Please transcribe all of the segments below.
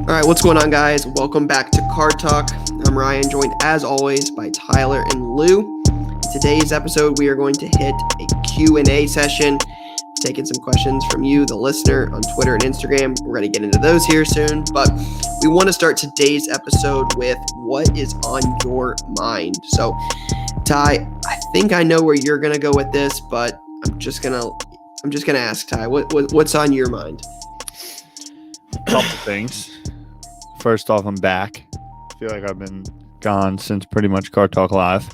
All right, what's going on, guys? Welcome back to Card Talk. I'm Ryan, joined as always by Tyler and Lou. In today's episode, we are going to hit a Q&A session, taking some questions from you, the listener, on Twitter and Instagram. We're going to get into those here soon, but we want to start today's episode with what is on your mind. So, Ty, I think I know where you're going to go with this, but I'm just gonna ask Ty, what's on your mind? Couple things. First off, I'm back. I feel like I've been gone since pretty much Card Talk Live.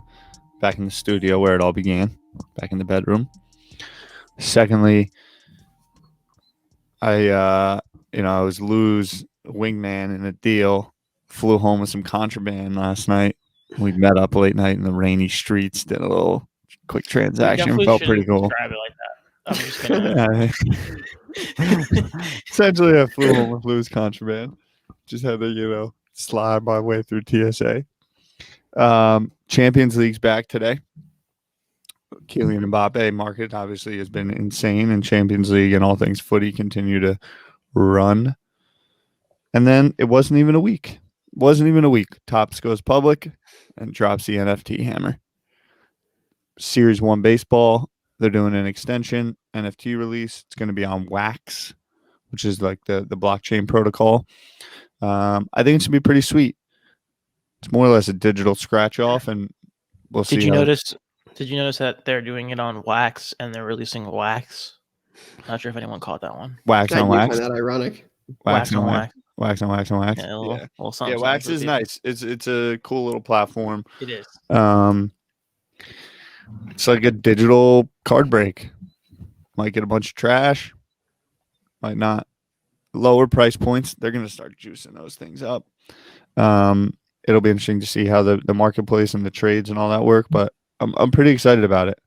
Back in the studio where it all began. Back in the bedroom. Secondly, I was Lou's wingman in a deal. Flew home with some contraband last night. We met up late night in the rainy streets. Did a little quick transaction. Felt pretty cool. Describe it like that. I'm just kidding. Essentially, I flew home with Lou's contraband. Just had to, slide my way through TSA. Champions League's back today. Kylian Mbappe market obviously has been insane, and Champions League and all things footy continue to run. And then it wasn't even a week. Topps goes public and drops the NFT hammer. Series 1 baseball, they're doing an extension NFT release. It's going to be on Wax, which is like the blockchain protocol. I think it should be pretty sweet. It's more or less a digital scratch off, and we'll see. Did you notice that they're doing it on Wax and they're releasing Wax? Not sure if anyone caught that one. Wax on Wax. I find that ironic. Wax on Wax. Wax on Wax on Wax. Yeah, little something, Wax is nice. It's a cool little platform. It is. It's like a digital card break. Might get a bunch of trash. Might not. Lower price points. They're going to start juicing those things up. It'll be interesting to see how the marketplace and the trades and all that work, but I'm pretty excited about it.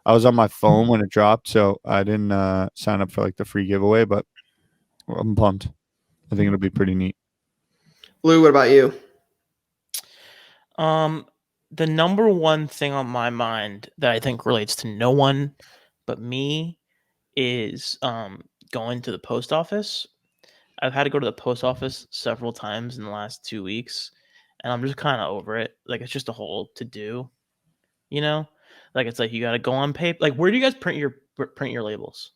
I was on my phone when it dropped, so I didn't sign up for like the free giveaway, but I'm pumped. I think it'll be pretty neat. Lou, what about you? The number one thing on my mind that I think relates to no one but me is going to the post office. I've had to go to the post office several times in the last 2 weeks, and I'm just kind of over it. Like, it's just a whole to do, Like, it's like you got to go on paper. Like, where do you guys print your labels?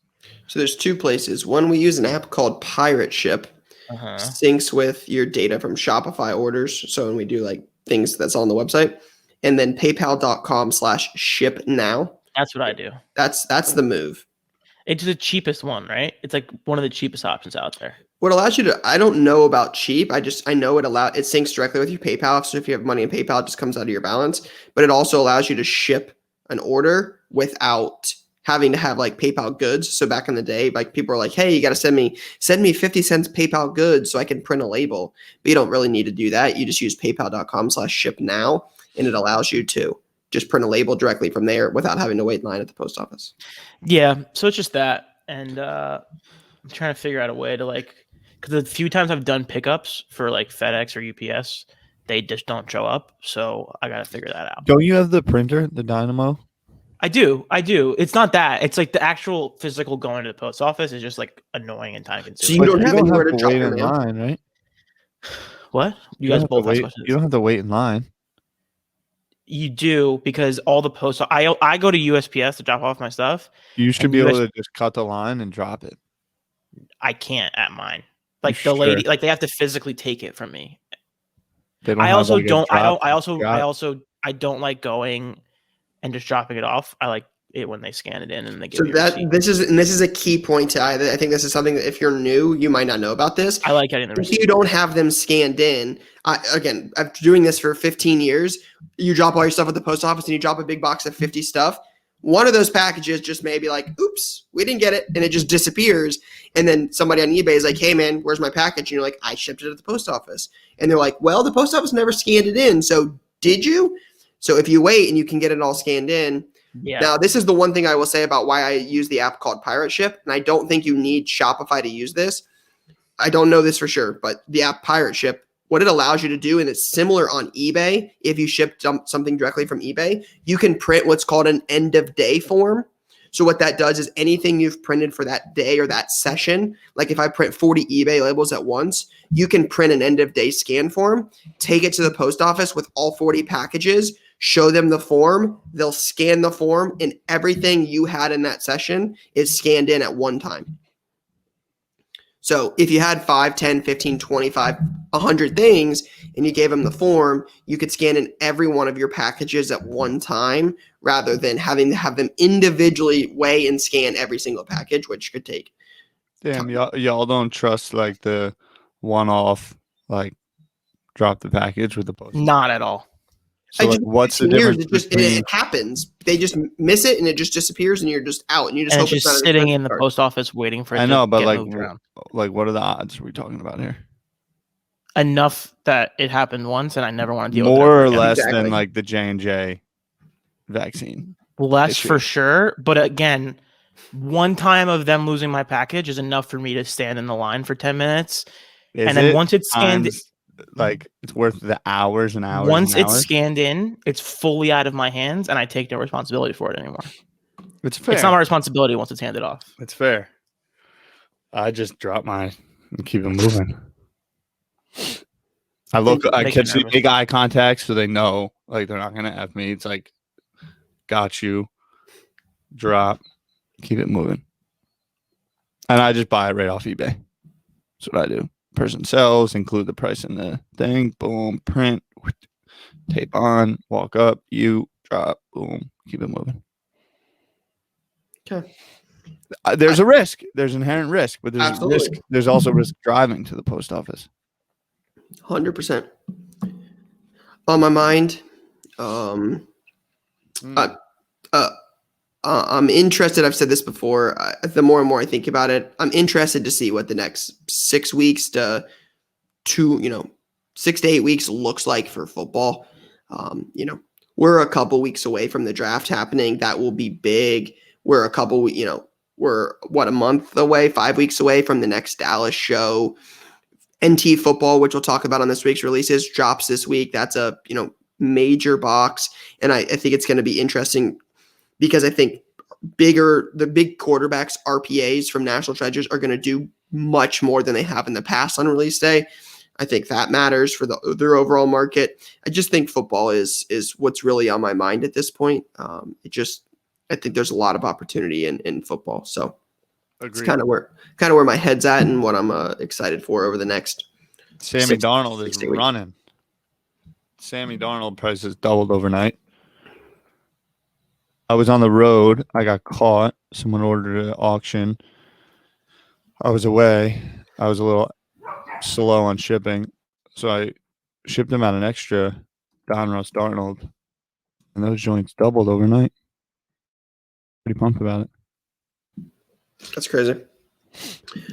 So there's two places. One, we use an app called Pirate Ship. Syncs with your data from Shopify orders. So when we do like things that's on the website, and then paypal.com/shipnow. That's what I do. That's the move. It's the cheapest one, right? It's like one of the cheapest options out there. What allows you to, I don't know about cheap. I know it syncs directly with your PayPal. So if you have money in PayPal, it just comes out of your balance, but it also allows you to ship an order without having to have like PayPal goods. So back in the day, like people are like, hey, you got to send me 50 cents PayPal goods so I can print a label. But you don't really need to do that. You just use paypal.com/shipnow, and it allows you to just print a label directly from there without having to wait in line at the post office. Yeah. So it's just that. And I'm trying to figure out a way to because the few times I've done pickups for like FedEx or UPS, they just don't show up. So I got to figure that out. Don't you have the printer, the Dynamo? I do. It's not that. It's like the actual physical going to the post office is just like annoying and time consuming. So you don't have anywhere to wait in line, right? What? You guys both ask questions. You don't have to wait in line. You do, because all the post. I go to USPS to drop off my stuff. You should be able to just cut the line and drop it. I can't at mine. Like the lady, like they have to physically take it from me. I don't like going and just dropping it off. I like it when they scan it in and they give me a receipt. This is a key point to I think this is something that if you're new, you might not know about this. I like getting the receipt. If you don't have them scanned in, again, after doing this for 15 years, you drop all your stuff at the post office and you drop a big box of 50 stuff. One of those packages just may be like, oops, we didn't get it. And it just disappears. And then somebody on eBay is like, hey man, where's my package? And you're like, I shipped it at the post office. And they're like, well, the post office never scanned it in. So did you? So if you wait and you can get it all scanned in. Yeah. Now, this is the one thing I will say about why I use the app called Pirate Ship. And I don't think you need Shopify to use this. I don't know this for sure, but the app Pirate Ship, what it allows you to do, and it's similar on eBay. If you ship something directly from eBay, you can print what's called an end of day form. So what that does is anything you've printed for that day or that session, like if I print 40 eBay labels at once, you can print an end of day scan form, take it to the post office with all 40 packages, show them the form, they'll scan the form, and everything you had in that session is scanned in at one time. So if you had 5, 10, 15, 25, 100 things and you gave them the form, you could scan in every one of your packages at one time rather than having to have them individually weigh and scan every single package, which could take. Damn, y'all don't trust like the one-off, like drop the package with the post. Not at all. So like, what's the difference between? It happens. They just miss it and it just disappears and you're just out and you just And hope it's just not sitting in the post office waiting for it I know, to but get like, moved around. like, what are the odds we're talking about here? Enough that it happened once, and I never want to deal with it. More or ever again. less Exactly. than like the J&J vaccine. Less issue. for sure, but again, one time of them losing my package is enough for me to stand in the line for 10 minutes. Is then it once it's scanned, times, like it's worth the hours and hours. once and it's hours? scanned in, it's fully out of my hands, and I take no responsibility for it anymore. It's fair. It's not my responsibility once it's handed off. It's fair. I just drop mine and keep it moving. I Makes me catch the nervous. big eye contact so they know like they're not gonna F me. It's like, got you, drop, keep it moving. And I just buy it right off eBay. That's what I do. Person sells, include the price in the thing, boom, print, tape on, walk up, you drop, boom, keep it moving. Okay. There's a risk. There's inherent risk, but there's Absolutely. risk. There's also risk driving to the post office. 100%. On my mind, I'm interested. I've said this before. The more and more I think about it, I'm interested to see what the next 6 weeks to 6 to 8 weeks looks like for football. We're a couple weeks away from the draft happening. That will be big. We're a month away, 5 weeks away from the next Dallas show. NT football, which we'll talk about on this week's releases, drops this week. That's a major box, and I think it's going to be interesting because I think the big quarterbacks RPAs from National Treasures are going to do much more than they have in the past on release day. I think that matters for their overall market. I just think football is what's really on my mind at this point. I think there's a lot of opportunity in football, so. Agreed. It's kind of where my head's at and what I'm excited for over the next. Sammy Darnold six is to 8 weeks. running. Sammy Darnold price has doubled overnight. I was on the road. I got caught. Someone ordered an auction. I was away. I was a little slow on shipping, so I shipped him out an extra Donruss Darnold, and those joints doubled overnight. Pretty pumped about it. That's crazy.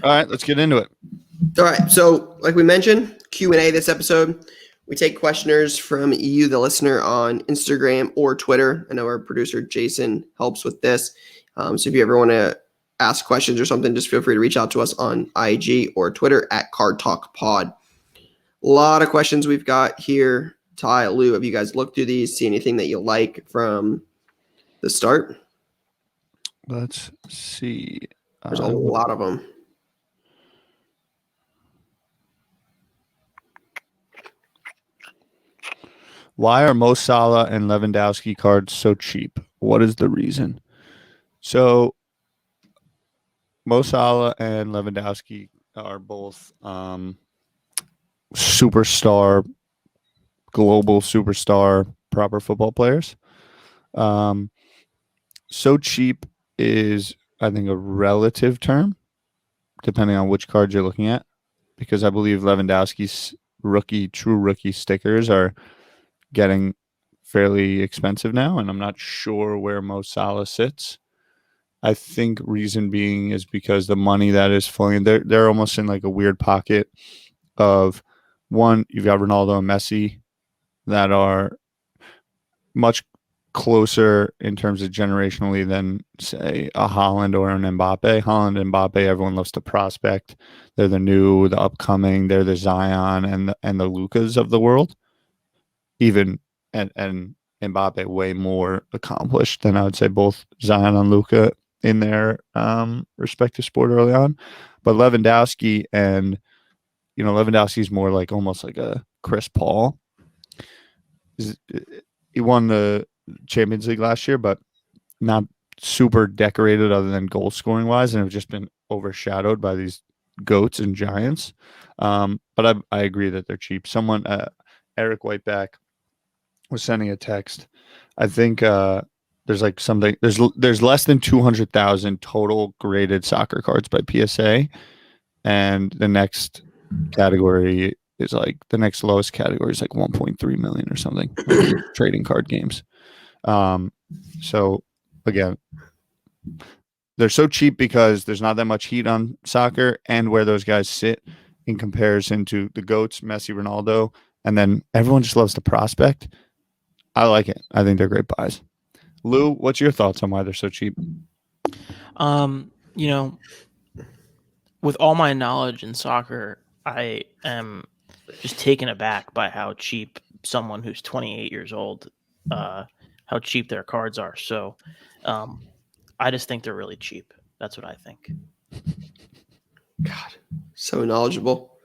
All right, let's get into it. All right. So like we mentioned, Q&A this episode. We take questioners from you, the listener, on Instagram or Twitter. I know our producer, Jason, helps with this. So if you ever want to ask questions or something, just feel free to reach out to us on IG or Twitter at Card Talk Pod. A lot of questions we've got here. Ty, Lou, have you guys looked through these? See anything that you like from the start? Let's see. There's a lot of them. Why are Mo Salah and Lewandowski cards so cheap? What is the reason? So, Mo Salah and Lewandowski are both superstar, global superstar, proper football players. So cheap is, I think, a relative term, depending on which card you're looking at, because I believe Lewandowski's true rookie stickers are getting fairly expensive now, and I'm not sure where Mo Salah sits. I think reason being is because the money that is flowing, they're almost in like a weird pocket of one, you've got Ronaldo and Messi that are much closer in terms of generationally than, say, a Haaland or an Mbappe. Haaland and Mbappe, everyone loves to prospect. They're the upcoming. They're the Zion and the Lucas of the world. And Mbappe way more accomplished than I would say both Zion and Luka in their respective sport early on. But Lewandowski Lewandowski's more like almost like a Chris Paul. He won the Champions League last year, but not super decorated other than goal scoring wise, and have just been overshadowed by these goats and giants. But I agree that they're cheap. Someone, Eric Whiteback, was sending a text. I think there's like something. There's less than 200,000 total graded soccer cards by PSA, and the next category is like the next lowest category is like 1.3 million or something. Trading card games. So again, they're so cheap because there's not that much heat on soccer and where those guys sit in comparison to the GOATs, Messi, Ronaldo, and then everyone just loves the prospect. I like it. I think they're great buys. Lou, what's your thoughts on why they're so cheap? With all my knowledge in soccer, I am just taken aback by how cheap someone who's 28 years old, how cheap their cards are. So I just think they're really cheap. That's what I think. God, so knowledgeable.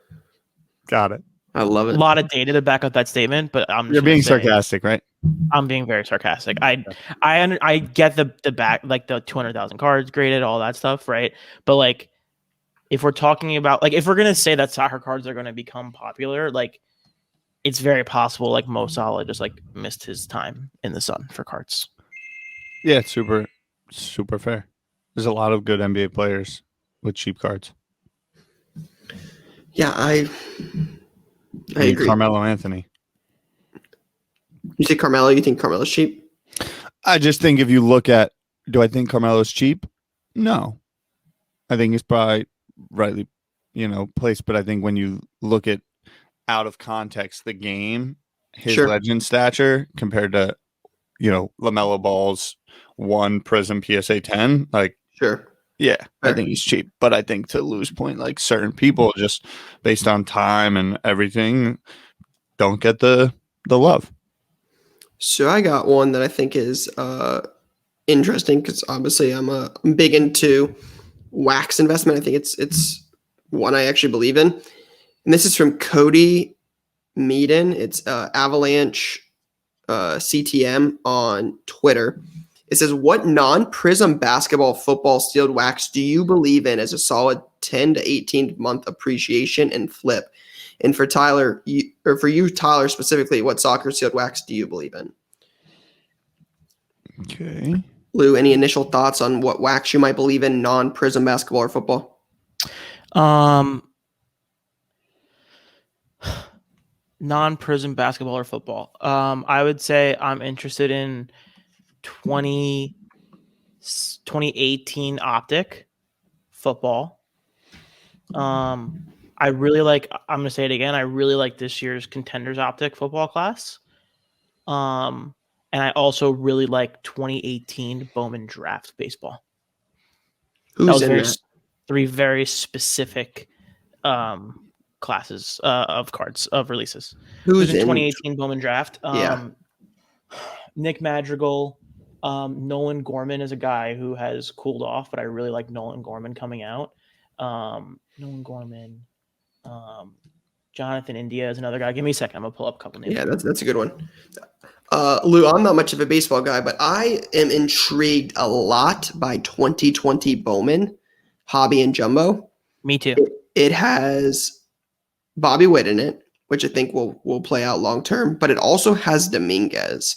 Got it. I love A it. lot of data to back up that statement, but You're being sarcastic, right? I'm being very sarcastic. I get the back, like the 200,000 cards graded, all that stuff, right? But like, if we're talking about, like, if we're gonna say that soccer cards are going to become popular, like, it's very possible like Mo Salah just like missed his time in the sun for cards. Yeah, it's super fair. There's a lot of good NBA players with cheap cards. Yeah, I agree. Carmelo Anthony. You say Carmelo? You think Carmelo's cheap? I just think if you look at, do I think Carmelo's cheap? No. I think he's probably rightly, placed. But I think when you look at out of context the game, his legend stature compared to, LaMelo Ball's 1 Prism PSA 10, like, sure. Yeah, I think he's cheap. But I think to Lou's point, like certain people just based on time and everything don't get the love. So I got one that I think is interesting because obviously I'm big into wax investment. I think it's one I actually believe in. And this is from Cody Meaden. It's Avalanche CTM on Twitter. It says, what non-Prism basketball football sealed wax do you believe in as a solid 10 to 18 month appreciation and flip? And for Tyler, for you, Tyler, specifically, what soccer sealed wax do you believe in? Okay. Lou, any initial thoughts on what wax you might believe in, non-Prism basketball or football? Non-Prism basketball or football. I would say I'm interested in 2018 Optic football. I really like, I'm going to say it again, I really like this year's Contenders Optic football class. And I also really like 2018 Bowman Draft baseball. Who's in that? 3 very specific classes of cards, of releases. Who's in 2018 Bowman Draft? Yeah. Nick Madrigal. Nolan Gorman is a guy who has cooled off, but I really like Nolan Gorman coming out. Nolan Gorman. Jonathan India is another guy. Give me a second. I'm going to pull up a couple names. Yeah, that's a good one. Lou, I'm not much of a baseball guy, but I am intrigued a lot by 2020 Bowman, Hobby and Jumbo. Me too. It has Bobby Witt in it, which I think will play out long term, but it also has Dominguez.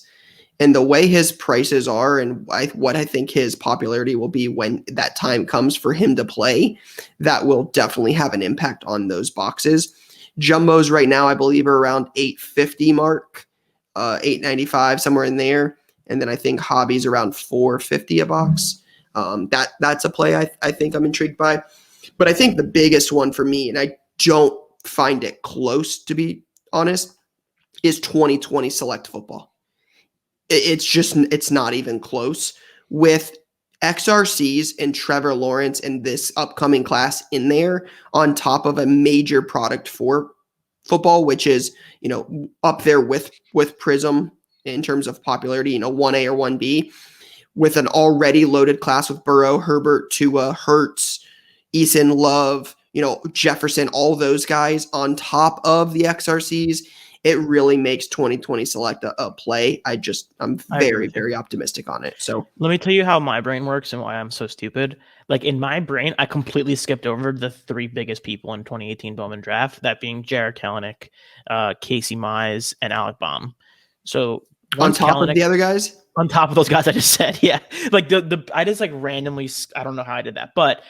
And the way his prices are and what I think his popularity will be when that time comes for him to play, that will definitely have an impact on those boxes. Jumbos right now, I believe, are around $850 mark, $895, somewhere in there. And then I think Hobby's around $450 a box. That's a play I think I'm intrigued by. But I think the biggest one for me, and I don't find it close to be honest, is 2020 Select Football. It's not even close with XRCs and Trevor Lawrence and this upcoming class in there on top of a major product for football, which is, up there with Prism in terms of popularity, 1A or 1B. with an already loaded class with Burrow, Herbert, Tua, Hurts, Eason, Love, Jefferson, all those guys on top of the XRCs, it really makes 2020 Select a play. I'm I agree very, with you. very optimistic on it. So Let me tell you how my brain works and why I'm so stupid. Like in my brain, I completely skipped over the 3 biggest people in 2018 Bowman draft, that being Jared Kalanick, Casey Mize, and Alec Baum. So on top of the other guys, on top of those guys I just said, yeah, like I just like randomly, I don't know how I did that, but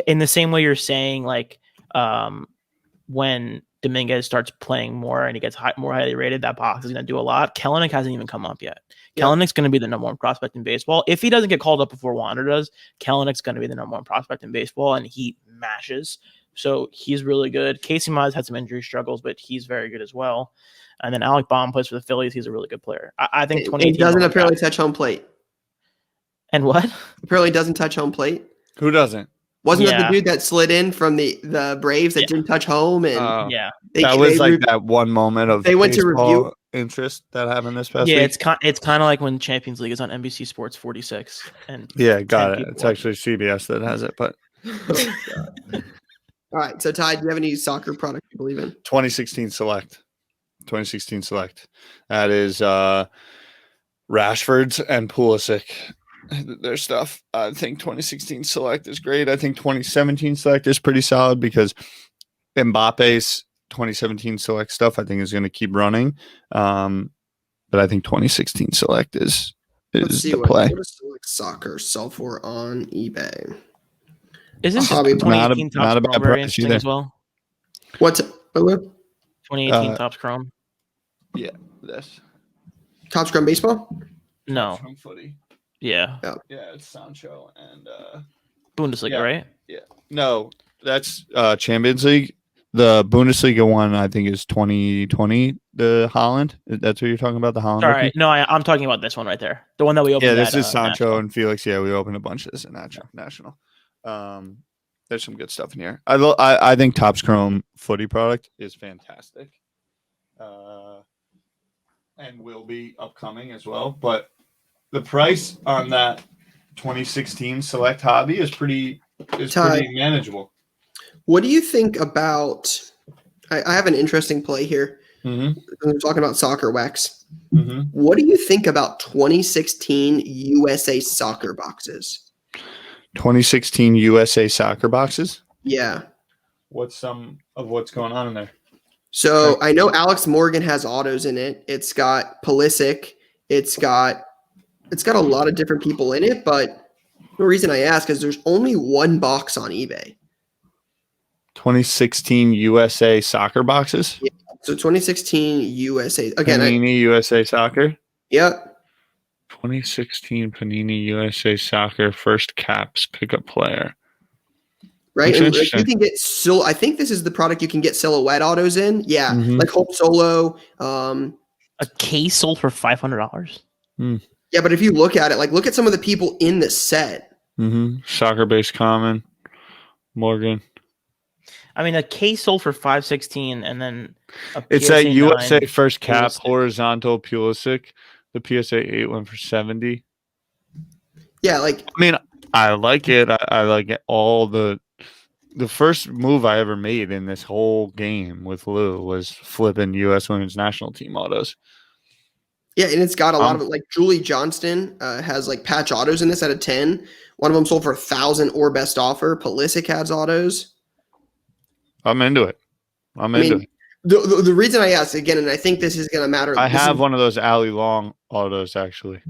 in the same way you're saying, like when Dominguez starts playing more and he gets more highly rated, that box is going to do a lot. Kalanick hasn't even come up yet. Yep. Kalanick's going to be the number 1 prospect in baseball. If he doesn't get called up before Wander does, Kalanick's going to be the number 1 prospect in baseball, and he mashes. So he's really good. Casey Mize had some injury struggles, but he's very good as well. And then Alec Baum plays for the Phillies. He's a really good player. I think 2018 he doesn't apparently touch home plate. And what? Apparently doesn't touch home plate. Who doesn't? Wasn't that the dude that slid in from the Braves that didn't touch home? And that was like that one moment of they went to review interest that happened this past week. It's kind of like when Champions League is on NBC Sports 46. And got it. It's actually CBS that has it, but. All right. So Ty, do you have any soccer product you believe in? 2016 Select. That is Rashford's and Pulisic. Their stuff. I think 2016 Select is great. I think 2017 Select is pretty solid because Mbappe's 2017 Select stuff I think is going to keep running. But I think 2016 Select is the play. What does Select Soccer sell for on eBay? Isn't 2018 not a bad price either as well? What's 2018 Topps Chrome? Yeah, this Topps Chrome baseball? No, Chrome footy. Yeah. Yeah, it's Sancho and Bundesliga, right? Yeah. No, that's Champions League. The Bundesliga one, I think, is 2020. The Holland. That's what you're talking about. The Holland. All right. No, I'm talking about this one right there. The one that we opened. Yeah, this is Sancho National. And Felix. Yeah, we opened a bunch of this in National. There's some good stuff in here. I think Topps Chrome footy product is fantastic, and will be upcoming as well. But the price on that 2016 Select Hobby is pretty manageable. What do you think about? I have an interesting play here. Mm-hmm. We're talking about soccer wax. Mm-hmm. What do you think about 2016 USA soccer boxes? 2016 USA soccer boxes? Yeah. What's some of what's going on in there? So I know Alex Morgan has autos in it. It's got Pulisic. It's got a lot of different people in it, but the reason I ask is there's only one box on eBay. 2016 USA soccer boxes? Yeah. So 2016 USA. Again, Panini USA soccer? Yep. 2016 Panini USA soccer first caps pickup player. Right. And you can get I think this is the product you can get silhouette autos in. Yeah. Mm-hmm. Like Hope Solo. A case sold for $500. Yeah, but if you look at it, look at some of the people in the set. Mm-hmm. Soccer based common. Morgan. I mean, a case sold for $516, and then it's that USA first cap Pulisic. Horizontal Pulisic. The PSA 8 went for $70. Yeah, I mean, I like it. I like it. All the first move I ever made in this whole game with Lou was flipping U.S. Women's National Team autos. Yeah, and it's got a lot of it. Like Julie Johnston has patch autos in this at a 10. One of them sold for 1,000 or best offer. Pulisic has autos. I'm into it. The reason I asked again, and I think this is going to matter. I have one of those Ali Long autos actually.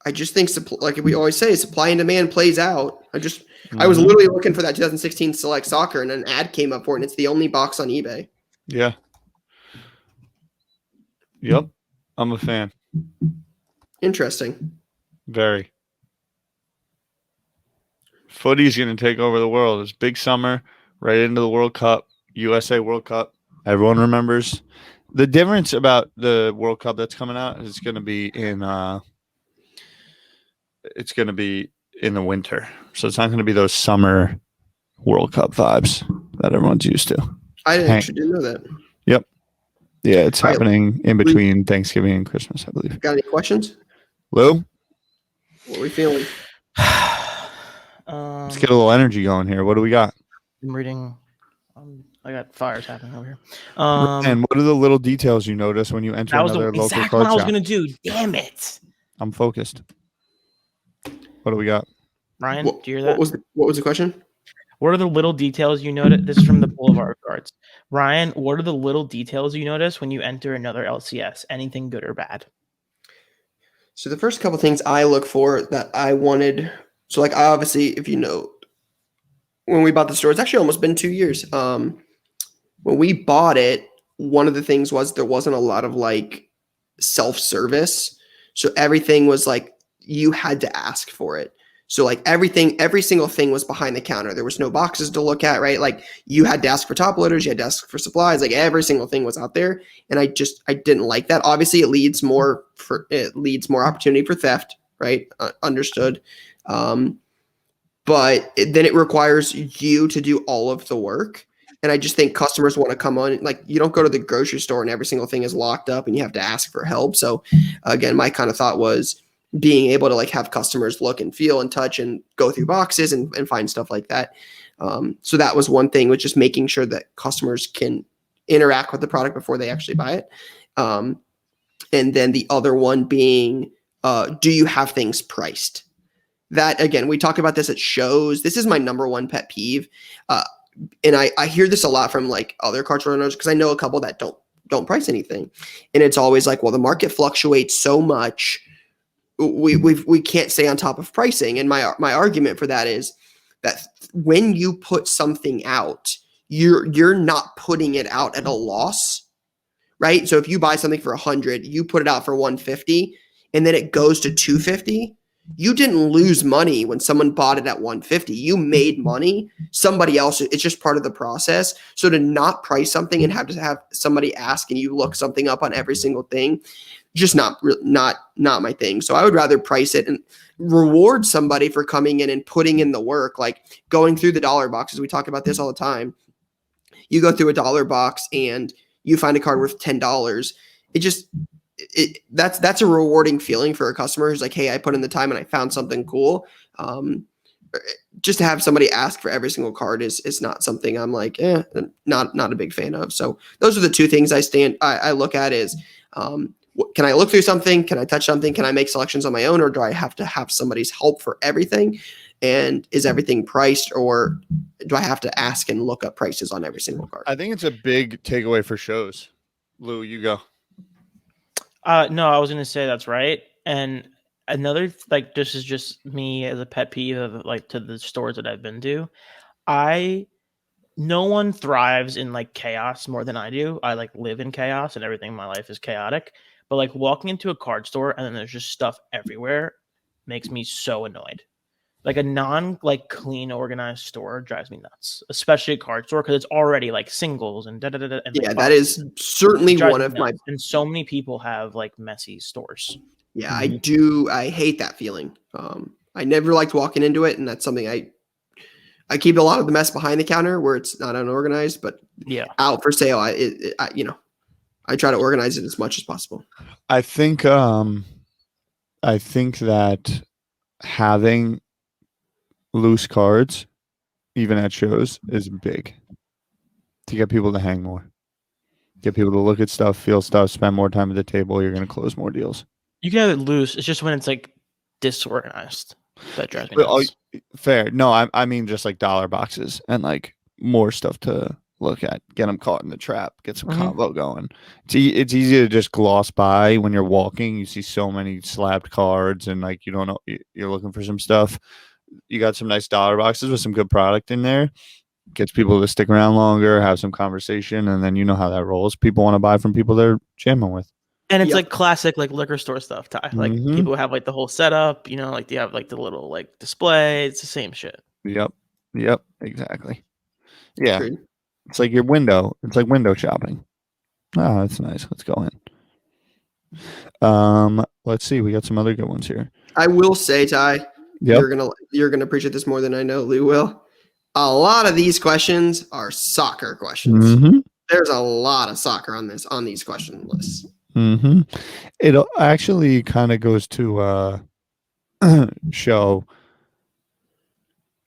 I just think, like we always say, supply and demand plays out. I was literally looking for that 2016 Select Soccer, and an ad came up for it, and it's the only box on eBay. Yeah. Yep. I'm a fan. Interesting. Very. Footy's going to take over the world. It's big summer, right into the World Cup, USA World Cup. Everyone remembers. The difference about the World Cup that's coming out is going to be in the winter. So it's not going to be those summer World Cup vibes that everyone's used to. I didn't know that. Yep. Yeah, it's happening in between Thanksgiving and Christmas, I believe. Got any questions? Lou? What are we feeling? Let's get a little energy going here. What do we got? I'm reading. I got fires happening over here. And what are the little details you notice when you enter That was another local exactly card what I was shop? gonna do. Damn it, I'm focused. What do we got? Ryan. What, Do you hear that? what was the question? What are the little details you notice? This is from the Boulevard cards. Ryan, what are the little details you notice when you enter another LCS? Anything good or bad? So the first couple things I look for that I wanted. So like I obviously, if you know, when we bought the store, it's actually almost been 2 years. When we bought it, one of the things was there wasn't a lot of like self-service. So everything was like you had to ask for it. So like every single thing was behind the counter. There was no boxes to look at, right? Like you had to ask for top loaders, you had to ask for supplies, like every single thing was out there. And I didn't like that. Obviously it leads more opportunity for theft, right? Understood. But then it requires you to do all of the work. And I just think customers want to come on, like you don't go to the grocery store and every single thing is locked up and you have to ask for help. So again, my kind of thought was being able to like have customers look and feel and touch and go through boxes and find stuff like that. So that was one thing, was just making sure that customers can interact with the product before they actually buy it. And then the other one being, do you have things priced? That again, we talk about this at shows. This is my number one pet peeve. And I hear this a lot from like other card store owners, because I know a couple that don't price anything. And it's always like, well, the market fluctuates so much. We can't stay on top of pricing. And my argument for that is that when you put something out, you're not putting it out at a loss, right? So if you buy something for 100, you put it out for 150, and then it goes to 250. You didn't lose money when someone bought it at 150. You made money. Somebody else, it's just part of the process. So to not price something and have to have somebody ask and you look something up on every single thing, just not my thing. So I would rather price it and reward somebody for coming in and putting in the work, like going through the dollar boxes. We talk about this all the time. You go through a dollar box and you find a card worth $10. That's a rewarding feeling for a customer who's like, hey, I put in the time and I found something cool. Just to have somebody ask for every single card is not something I'm like, not a big fan of. So those are the two things I look at is, can I look through something? Can I touch something? Can I make selections on my own, or do I have to have somebody's help for everything? And is everything priced, or do I have to ask and look up prices on every single card? I think it's a big takeaway for shows. Lou, you go. No, I was going to say that's right. And another, like, this is just me as a pet peeve of like to the stores that I've been to. No one thrives in like chaos more than I do. I like live in chaos and everything in my life is chaotic. But like walking into a card store and then there's just stuff everywhere makes me so annoyed. Like a clean, organized store drives me nuts, especially a card store, because it's already like singles and da da da da. And, yeah, that is certainly one of my. And so many people have like messy stores. Yeah, I do. I hate that feeling. I never liked walking into it, and that's something I keep a lot of the mess behind the counter where it's not unorganized, but yeah, out for sale. I try to organize it as much as possible. I think that having loose cards, even at shows, is big to get people to hang more, get people to look at stuff, feel stuff, spend more time at the table. You're going to close more deals. You can have it loose. It's just when it's like disorganized that drives me nuts. Fair. No, I mean just like dollar boxes and like more stuff to look at, get them caught in the trap, get some combo going. It's easy to just gloss by when you're walking. You see so many slabbed cards and like you don't know, you're looking for some stuff. You got some nice dollar boxes with some good product in there. Gets people to stick around longer, have some conversation, and then you know how that rolls. People want to buy from people they're jamming with. And it's like classic like liquor store stuff. Like people have like the whole setup, like they have like the little like display. It's the same shit. Yep, exactly. Yeah. Agreed. It's like your window. It's like window shopping. Oh, that's nice. Let's go in. Let's see. We got some other good ones here. I will say, Ty, yep. you're gonna appreciate this more than I know Lou will. A lot of these questions are soccer questions. There's a lot of soccer on these question lists. It actually kind of goes to show,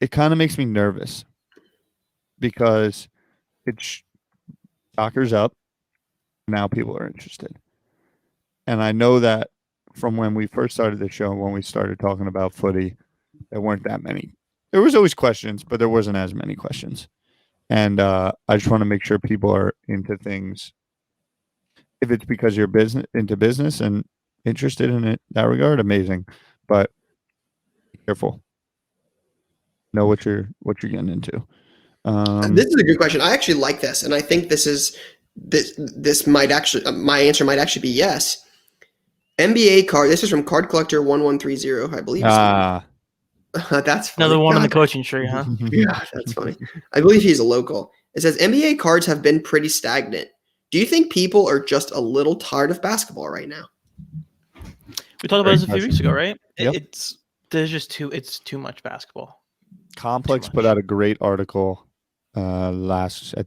it kind of makes me nervous because it's soccer's up. Now people are interested. And I know that from when we first started the show, when we started talking about footy, there weren't that many. There was always questions, but there wasn't as many questions. And I just want to make sure people are into things. If it's because you're into business and interested in it that regard, amazing. But be careful. Know what you're getting into. This is a good question. I actually like this, and I think this might actually my answer might actually be yes. NBA card. This is from Card Collector 1130, I believe. That's funny. Another one on the God. coaching tree, huh? Yeah, that's funny. I believe he's a local. It says NBA cards have been pretty stagnant. Do you think people are just a little tired of basketball right now? We talked about this a few weeks ago, right? Yep. It's too much basketball. Complex Too put much. out a great article at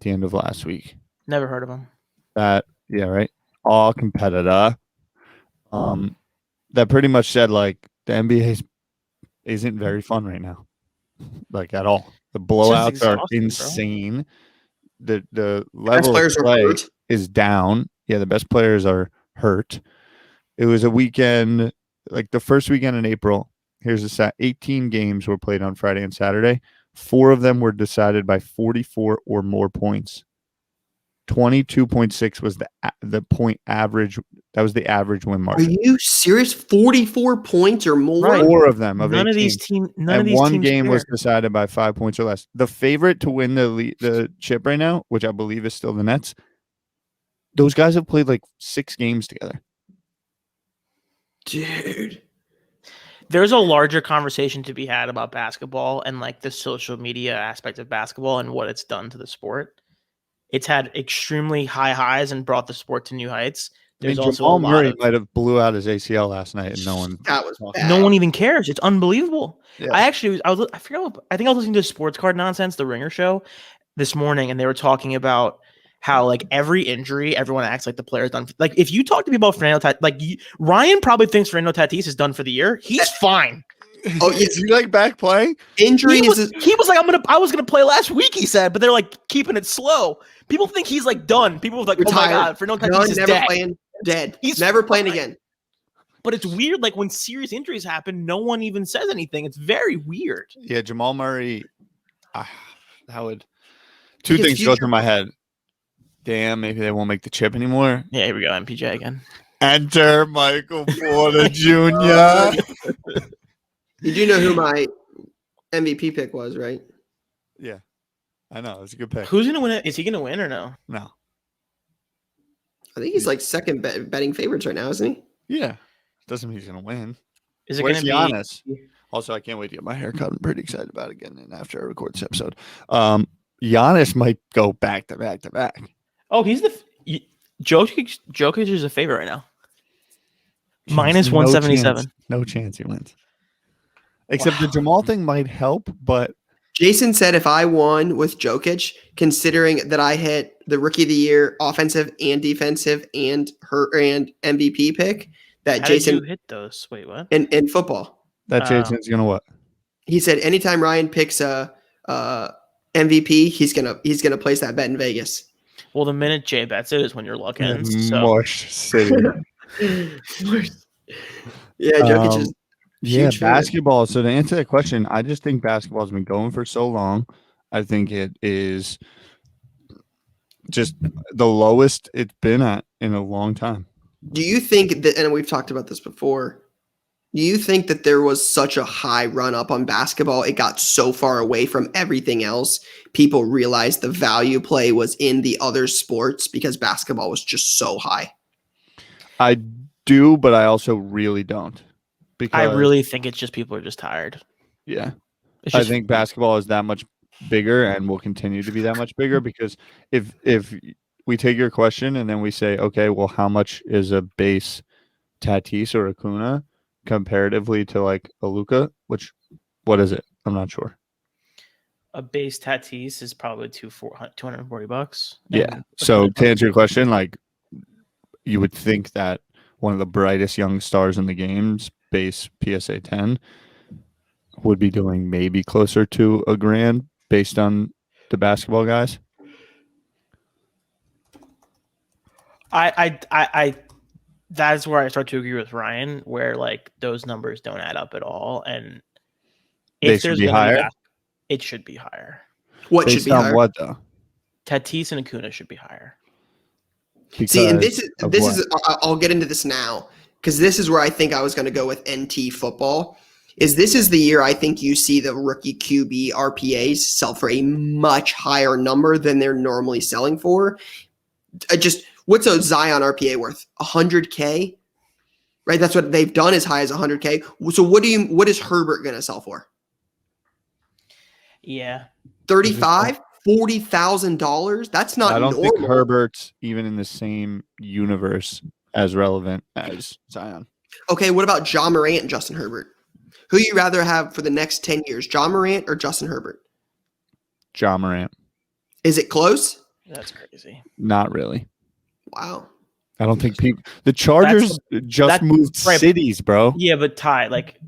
the end of last week. Never heard of him. Right. All competitor. That pretty much said like the NBA isn't very fun right now, like at all. The blowouts are exhausting, bro. insane. The Best level of players are play hurt. is down. Yeah, the best players are hurt. It was a weekend, like the first weekend in April. Here's the stat: 18 games were played on Friday and Saturday. 4 of them were decided by 44 or more points. 22.6 was the point average. That was the average win Are margin. you serious? 44 points or more? Right. 4 of them of None 18. of these teams. None And of these one teams game was care. decided by 5 points or less. The favorite to win the chip right now, which I believe is still the Nets, those guys have played like 6 games together. Dude. There's a larger conversation to be had about basketball and like the social media aspect of basketball and what it's done to the sport. It's had extremely high highs and brought the sport to new heights. There's also Jamal a lot Murray of might have blew out his ACL last night, and no one. That was bad. no one even cares. It's unbelievable. Yeah. I think I was listening to Sports Card Nonsense, the Ringer show, this morning, and they were talking about how like every injury, everyone acts like the player's done. Like if you talk to people about Fernando Tatis, Ryan probably thinks Fernando Tatis is done for the year. He's fine. Oh, yeah. Is he like back playing? Injury He is was like, I was gonna play last week, he said, but they're like keeping it slow. People think he's like done. People are like, oh my retired. god, Fernando None, Tatis is never dead. playing. Dead. He's never playing fine. again. But it's weird, like when serious injuries happen, no one even says anything. It's very weird. Yeah, Jamal Murray. That would. Two Because things go through my head. Damn, maybe they won't make the chip anymore. Yeah, here we go, MPJ again. Enter Michael Porter Jr. You do know who my MVP pick was, right? Yeah, I know. It's a good pick. Who's gonna win it? Is he gonna win or no? No. I think he's like second betting favorites right now, isn't he? Yeah. Doesn't mean he's going to win. Is it Where's gonna be Giannis? Also, I can't wait to get my hair cut. I'm pretty excited about it getting in after I record this episode. Giannis might go back to back to back. Oh, he's Jokic is a favorite right now. Minus 177. No chance he wins. Except the Jamal thing might help, but Jason said if I won with Jokic, considering that I hit the Rookie of the Year offensive and defensive and MVP pick, that How Jason did you hit those? Wait, what? in football, that Jason's gonna what? he said anytime Ryan picks a MVP, he's gonna place that bet in Vegas. Well, the minute Jay bets it is when your luck ends. So Mush City. Yeah, Jokic is Yeah, huge favorite. basketball. So to answer that question, I just think basketball has been going for so long. I think it is just the lowest it's been at in a long time. Do you think that, and we've talked about this before, do you think that there was such a high run up on basketball? It got so far away from everything else. People realized the value play was in the other sports because basketball was just so high. I do, but I also really don't. Because I really think it's just people are just tired. yeah. It's I just, think basketball is that much bigger and will continue to be that much bigger because if we take your question and then we say, okay, well, how much is a base Tatis or Acuna comparatively to like a Luka? What is it? I'm not sure. a base Tatis is probably $240. Yeah. And So to answer your question, like you would think that one of the brightest young stars in the game's base PSA 10 would be doing maybe closer to $1,000 based on the basketball guys. I that's where I start to agree with Ryan, where like those numbers don't add up at all, and They if should there's be going to higher? be it should be higher. What should Based be on higher? what though? Tatis and Acuna should be higher. See, and Because of what? I'll get into this now because this is where I think I was going to go with NT football. This is the year I think you see the rookie QB RPAs sell for a much higher number than they're normally selling for. What's a Zion RPA worth? 100K, right? That's what they've done as high as 100K. So what is Herbert going to sell for? Yeah, 35, $40,000. That's not I don't normal. think Herbert's even in the same universe as relevant as Zion. Okay, what about John Morant and Justin Herbert? Who you rather have for the next 10 years, John Morant or Justin Herbert? Ja Morant. Is it close? that's crazy. Not really. Wow. I don't think the Chargers just moved right. cities, bro. Yeah, but Ty, like,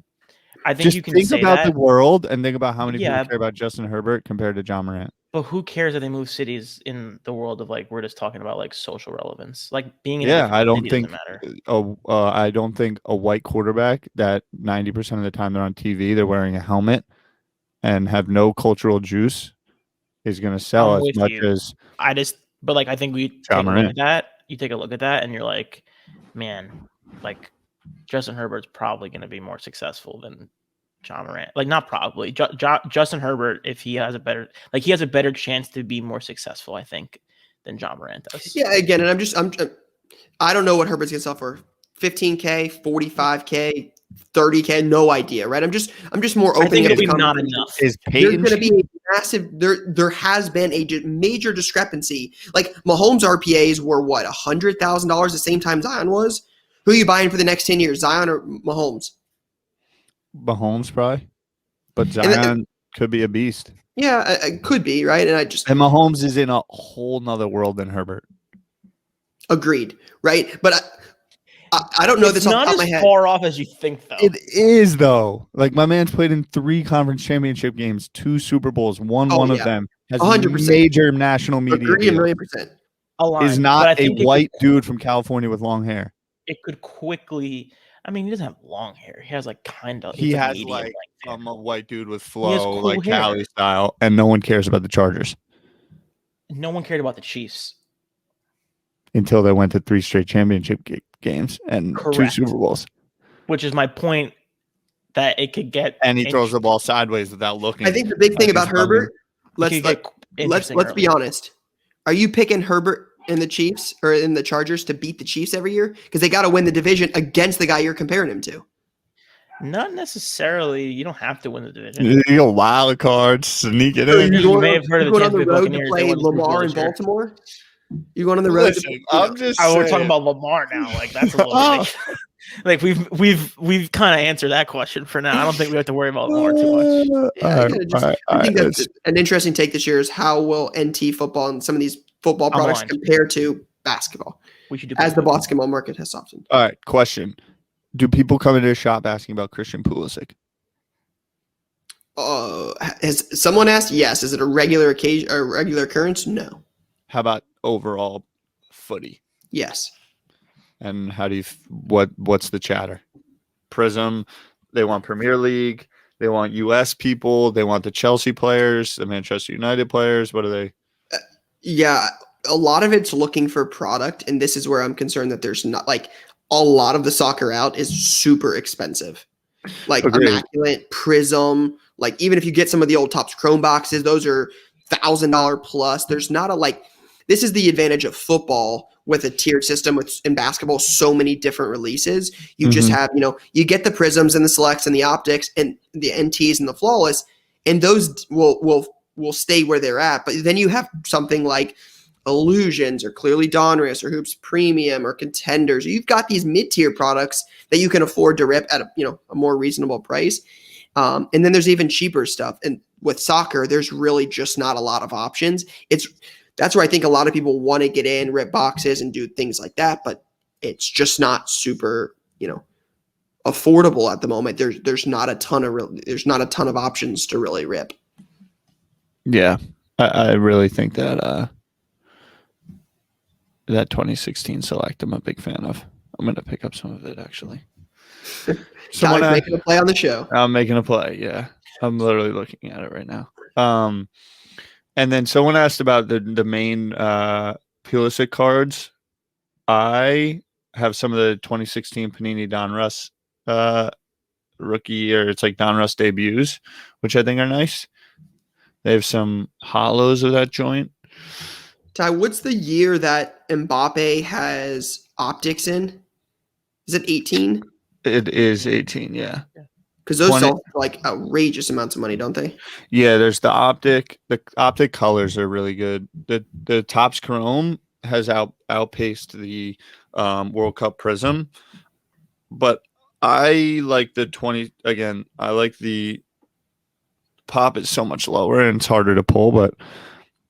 I think Just you can think say about that. the world and think about how many Yeah. people care about Justin Herbert compared to Ja Morant. But who cares if they move cities in the world of like we're just talking about like social relevance, like being in a Yeah, different I don't city think doesn't matter. I don't think a white quarterback that 90% of the time they're on TV, they're wearing a helmet and have no cultural juice is going to sell I'm as with much you. as But like I think we take Ja a look Morant. at that. You take a look at that, and you're like, man, like Justin Herbert's probably going to be more successful than Ja Morant. Like not probably. Justin Herbert, if he has a better chance to be more successful, I think, than Ja Morant does. Yeah, again, and I don't know what Herbert's going to sell for. 15K, 45K, 30K, no idea, right? I'm just more I opening think up it'll the be not conversation. enough. Is There's Peyton going to be a massive there has been a major discrepancy. Like Mahomes RPAs were what, $100,000 the same time Zion was? Who are you buying for the next 10 years, Zion or Mahomes? Mahomes probably, but then- Zion could be a beast. Yeah, it could be, right? And I just And Mahomes is in a whole nother world than Herbert. agreed, right? But I don't know It's this off the not top of my as head. far off as you think, though. It is though. Like my man's played in 3 conference championship games, 2 Super Bowls, won Oh, one of yeah. them. Has 100%. major national media Agree a deals. million percent. Aligned, Is but not I a think white dude from California with long hair. It could quickly. I mean, he doesn't have long hair. He has like kind of. He has medium like length hair. a white dude with has flow, cool like hair. Cali style, and no one cares about the Chargers No one cared about the Chiefs. until they went to 3 straight championship games and 2 Correct. Super Bowls. Which is my point, that it could get. And he throws the ball sideways without looking. I think the big thing Like about his brother. Herbert, let's be honest. Are you picking Herbert in the Chiefs or in the Chargers to beat the Chiefs every year? Because they got to win the division against the guy you're comparing him to. Not necessarily. You don't have to win the division. You go wild card, sneak it in. You may have heard of the going on Tampa the Bay road to Buccaneers. play They won the Super Bowl Lamar in this year. Baltimore? You going on the road? Listen, I'm just Oh, we're saying. talking about Lamar now. Like that's a little like we've kind of answered that question for now. I don't think we have to worry about Lamar too much. I think that's an interesting take this year is how will NT football and some of these football products aligned. compare to basketball We should do as the both. basketball market has softened. All right, question. Do people come into a shop asking about Christian Pulisic? Has someone asked? Yes. Is it a regular occasion or regular occurrence? No. How about overall footy? Yes. And how do you what's the chatter? Prism, they want Premier League, they want US people, they want the Chelsea players, the Manchester United players. What are they? Yeah, a lot of it's looking for product, and this is where I'm concerned that there's not like a lot of the soccer out is super expensive. Like Agreed. Immaculate, Prism, like even if you get some of the old Topps Chrome boxes, those are $1,000 plus. There's not a like. This is the advantage of football with a tiered system. With in basketball, so many different releases. You just have, you get the Prisms and the Selects and the Optics and the NTs and the Flawless, and those will stay where they're at. But then you have something like Illusions or Clearly Donruss or Hoops Premium or Contenders. You've got these mid-tier products that you can afford to rip at a more reasonable price. And then there's even cheaper stuff. And with soccer, there's really just not a lot of options. That's where I think a lot of people want to get in, rip boxes and do things like that, but it's just not super, affordable at the moment. There's not a ton of options to really rip. Yeah, I really think that that 2016 Select I'm a big fan of. I'm going to pick up some of it, actually. Tyler's making a play on the show. I'm making a play, yeah. I'm literally looking at it right now. And then someone asked about the main Pulisic cards. I have some of the 2016 Panini Donruss rookie, or it's like Donruss debuts, which I think are nice. They have some hollows of that joint. Ty, what's the year that Mbappe has optics in? Is it 18? It is 18, yeah. Because those sell for like outrageous amounts of money, don't they? Yeah, there's the optic. The optic colors are really good. The Topps Chrome has outpaced the World Cup Prism, but I like the 20 again. I like the pop is so much lower and it's harder to pull, but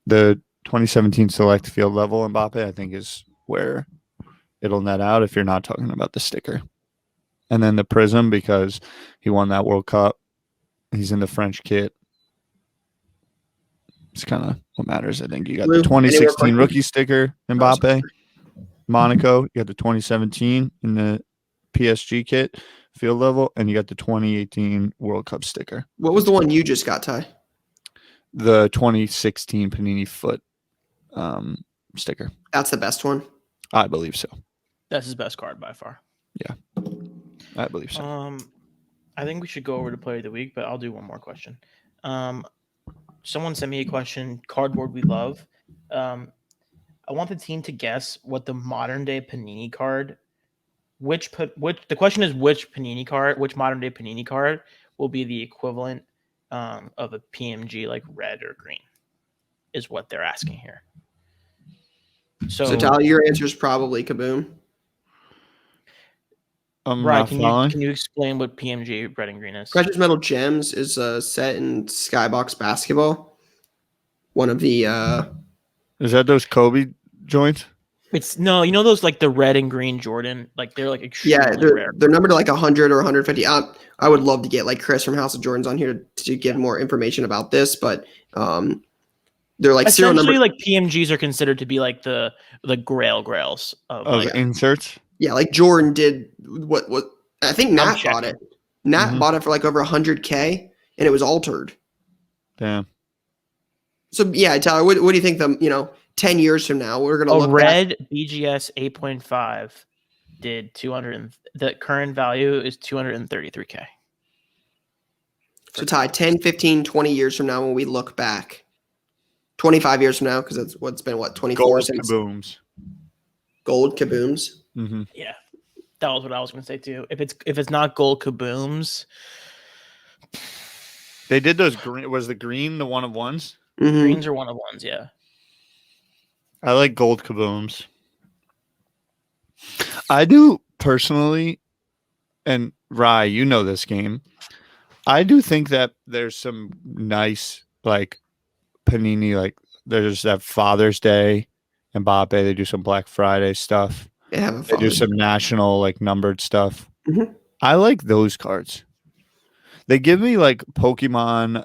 the 2017 Select Field Level Mbappe I think is where it'll net out if you're not talking about the sticker. And then the Prism, because he won that World Cup. He's in the French kit. It's kind of what matters, I think. You got the 2016 rookie sticker, Mbappe, Monaco. You got the 2017 in the PSG kit, field level, and you got the 2018 World Cup sticker. What was the one you just got, Ty? The 2016 Panini Foot sticker. That's the best one? I believe so. That's his best card by far. Yeah. I believe so. I think we should go over to Player of the Week, but I'll do one more question. Someone sent me a question, cardboard we love. I want the team to guess what the modern day Panini card, the question is which modern day Panini card will be the equivalent of a PMG like red or green is what they're asking here. So Tyler, your answer is probably Kaboom. Right, can you explain what PMG red and green is? Precious Metal Gems is a set in Skybox Basketball. One of the is that those Kobe joints? It's no, you know those like the red and green Jordan, like they're like extremely rare. They're numbered to like 100 or 150. I would love to get like Chris from House of Jordans on here to give more information about this, but they're like serial number. Like PMGs are considered to be like the grails of like, inserts. Yeah, like Jordan did what I think Nat bought it. Nat bought it for like over 100K and it was altered. Damn. So yeah, Tyler, what do you think 10 years from now we're gonna look red back? BGS 8.5 did 200 the current value is 233K. So Ty, 10, 15, 20 years from now when we look back. 25 years from now, because that's what's been 24 gold since Kabooms. Gold Kabooms. Mm-hmm. Yeah, that was what I was going to say too. If it's not gold Kabooms, they did those green. Was the green the one of ones? Mm-hmm. Greens are one of ones. Yeah, I like gold Kabooms. I do personally, and Rye, you know this game. I do think that there's some nice like Panini, like there's that Father's Day, Mbappe. They do some Black Friday stuff. They do some national like numbered stuff. Mm-hmm. I like those cards. They give me like Pokemon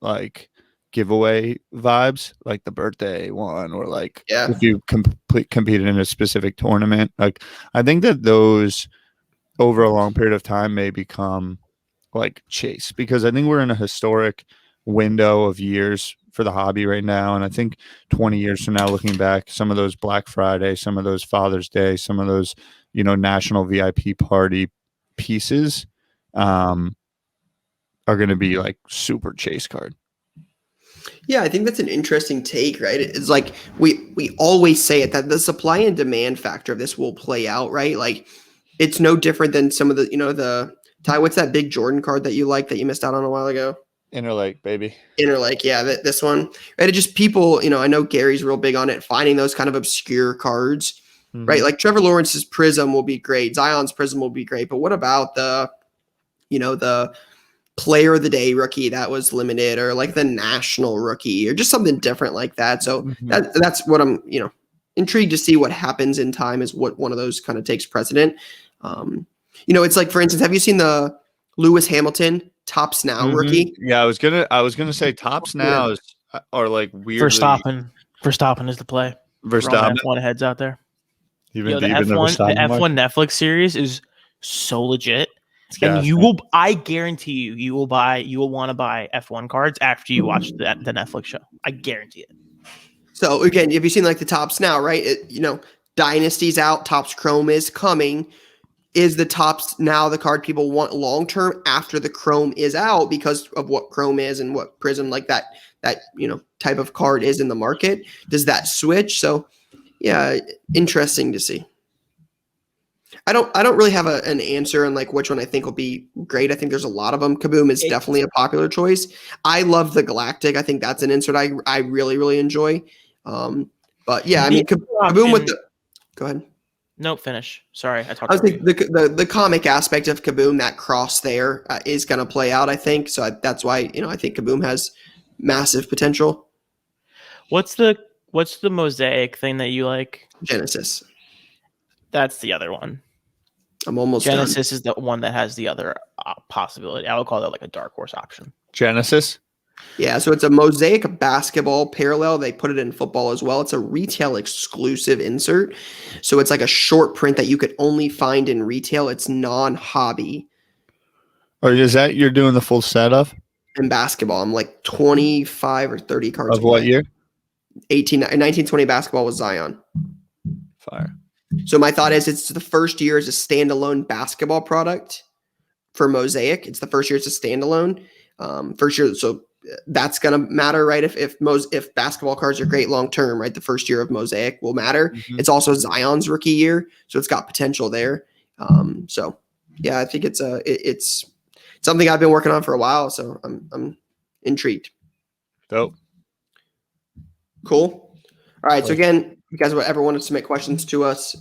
like giveaway vibes, like the birthday one, or like if you competed in a specific tournament. Like I think that those over a long period of time may become like chase, because I think we're in a historic window of years for the hobby right now, and I think 20 years from now, looking back, some of those Black Friday, some of those Father's Day, some of those national VIP party pieces are going to be like super chase card. Yeah, I think that's an interesting take, right? It's like we always say it, that the supply and demand factor of this will play out, right? Like it's no different than some of the the Ty, what's that big Jordan card that you like that you missed out on a while ago? Interlake, baby. Interlake, yeah, this one. Right? It just people, I know Gary's real big on it, finding those kind of obscure cards, right? Like Trevor Lawrence's Prism will be great. Zion's Prism will be great. But what about the Player of the Day rookie that was limited, or like the national rookie, or just something different like that? So that's what I'm, intrigued to see what happens in time, is what one of those kind of takes precedent. It's like, for instance, have you seen the Lewis Hamilton Tops Now rookie? Yeah, I was gonna say Tops now are like weirdly Verstappen is the play. For all Verstappen. the F1 heads out there. Even The deep in the F1 Verstappen market? Netflix series is so legit. It's And gas, you man. will, I guarantee you will want to buy F1 cards after you watch the Netflix show. I guarantee it. So again, have you seen like the Tops Now, right? Dynasty's out, Tops Chrome is coming. Is the Tops Now the card people want long term after the Chrome is out because of what Chrome is and what Prism like that type of card is in the market? Does that switch? So yeah, interesting to see. I don't really have an answer on like which one I think will be great. I think there's a lot of them. Kaboom is definitely a popular choice. I love the Galactic. I think that's an insert I really, really enjoy. But yeah, I mean, Kaboom with the. Go ahead. Nope, finish. Sorry, I talked. I think the comic aspect of Kaboom, that cross there, is going to play out. I think so. That's why I think Kaboom has massive potential. What's the mosaic thing that you like? Genesis. That's the other one. I'm almost Genesis done. is the one that has the other possibility. I would call that like a dark horse option. Genesis. Yeah, so it's a mosaic basketball parallel. They put it in football as well. It's a retail exclusive insert. So it's like a short print that you could only find in retail. It's non-hobby. Or is that you're doing the full set of? In basketball, I'm like 25 or 30 cards Of what away. year? 1920 basketball was Zion. Fire. So my thought is it's the first year as a standalone basketball product for Mosaic. It's the first year it's a standalone. First year, so that's gonna matter, right? If basketball cards are great long term, right? The first year of Mosaic will matter. Mm-hmm. It's also Zion's rookie year, so it's got potential there. So yeah, I think it's something I've been working on for a while. So I'm intrigued. Dope. Cool. All right. So again, if you guys ever want to submit questions to us,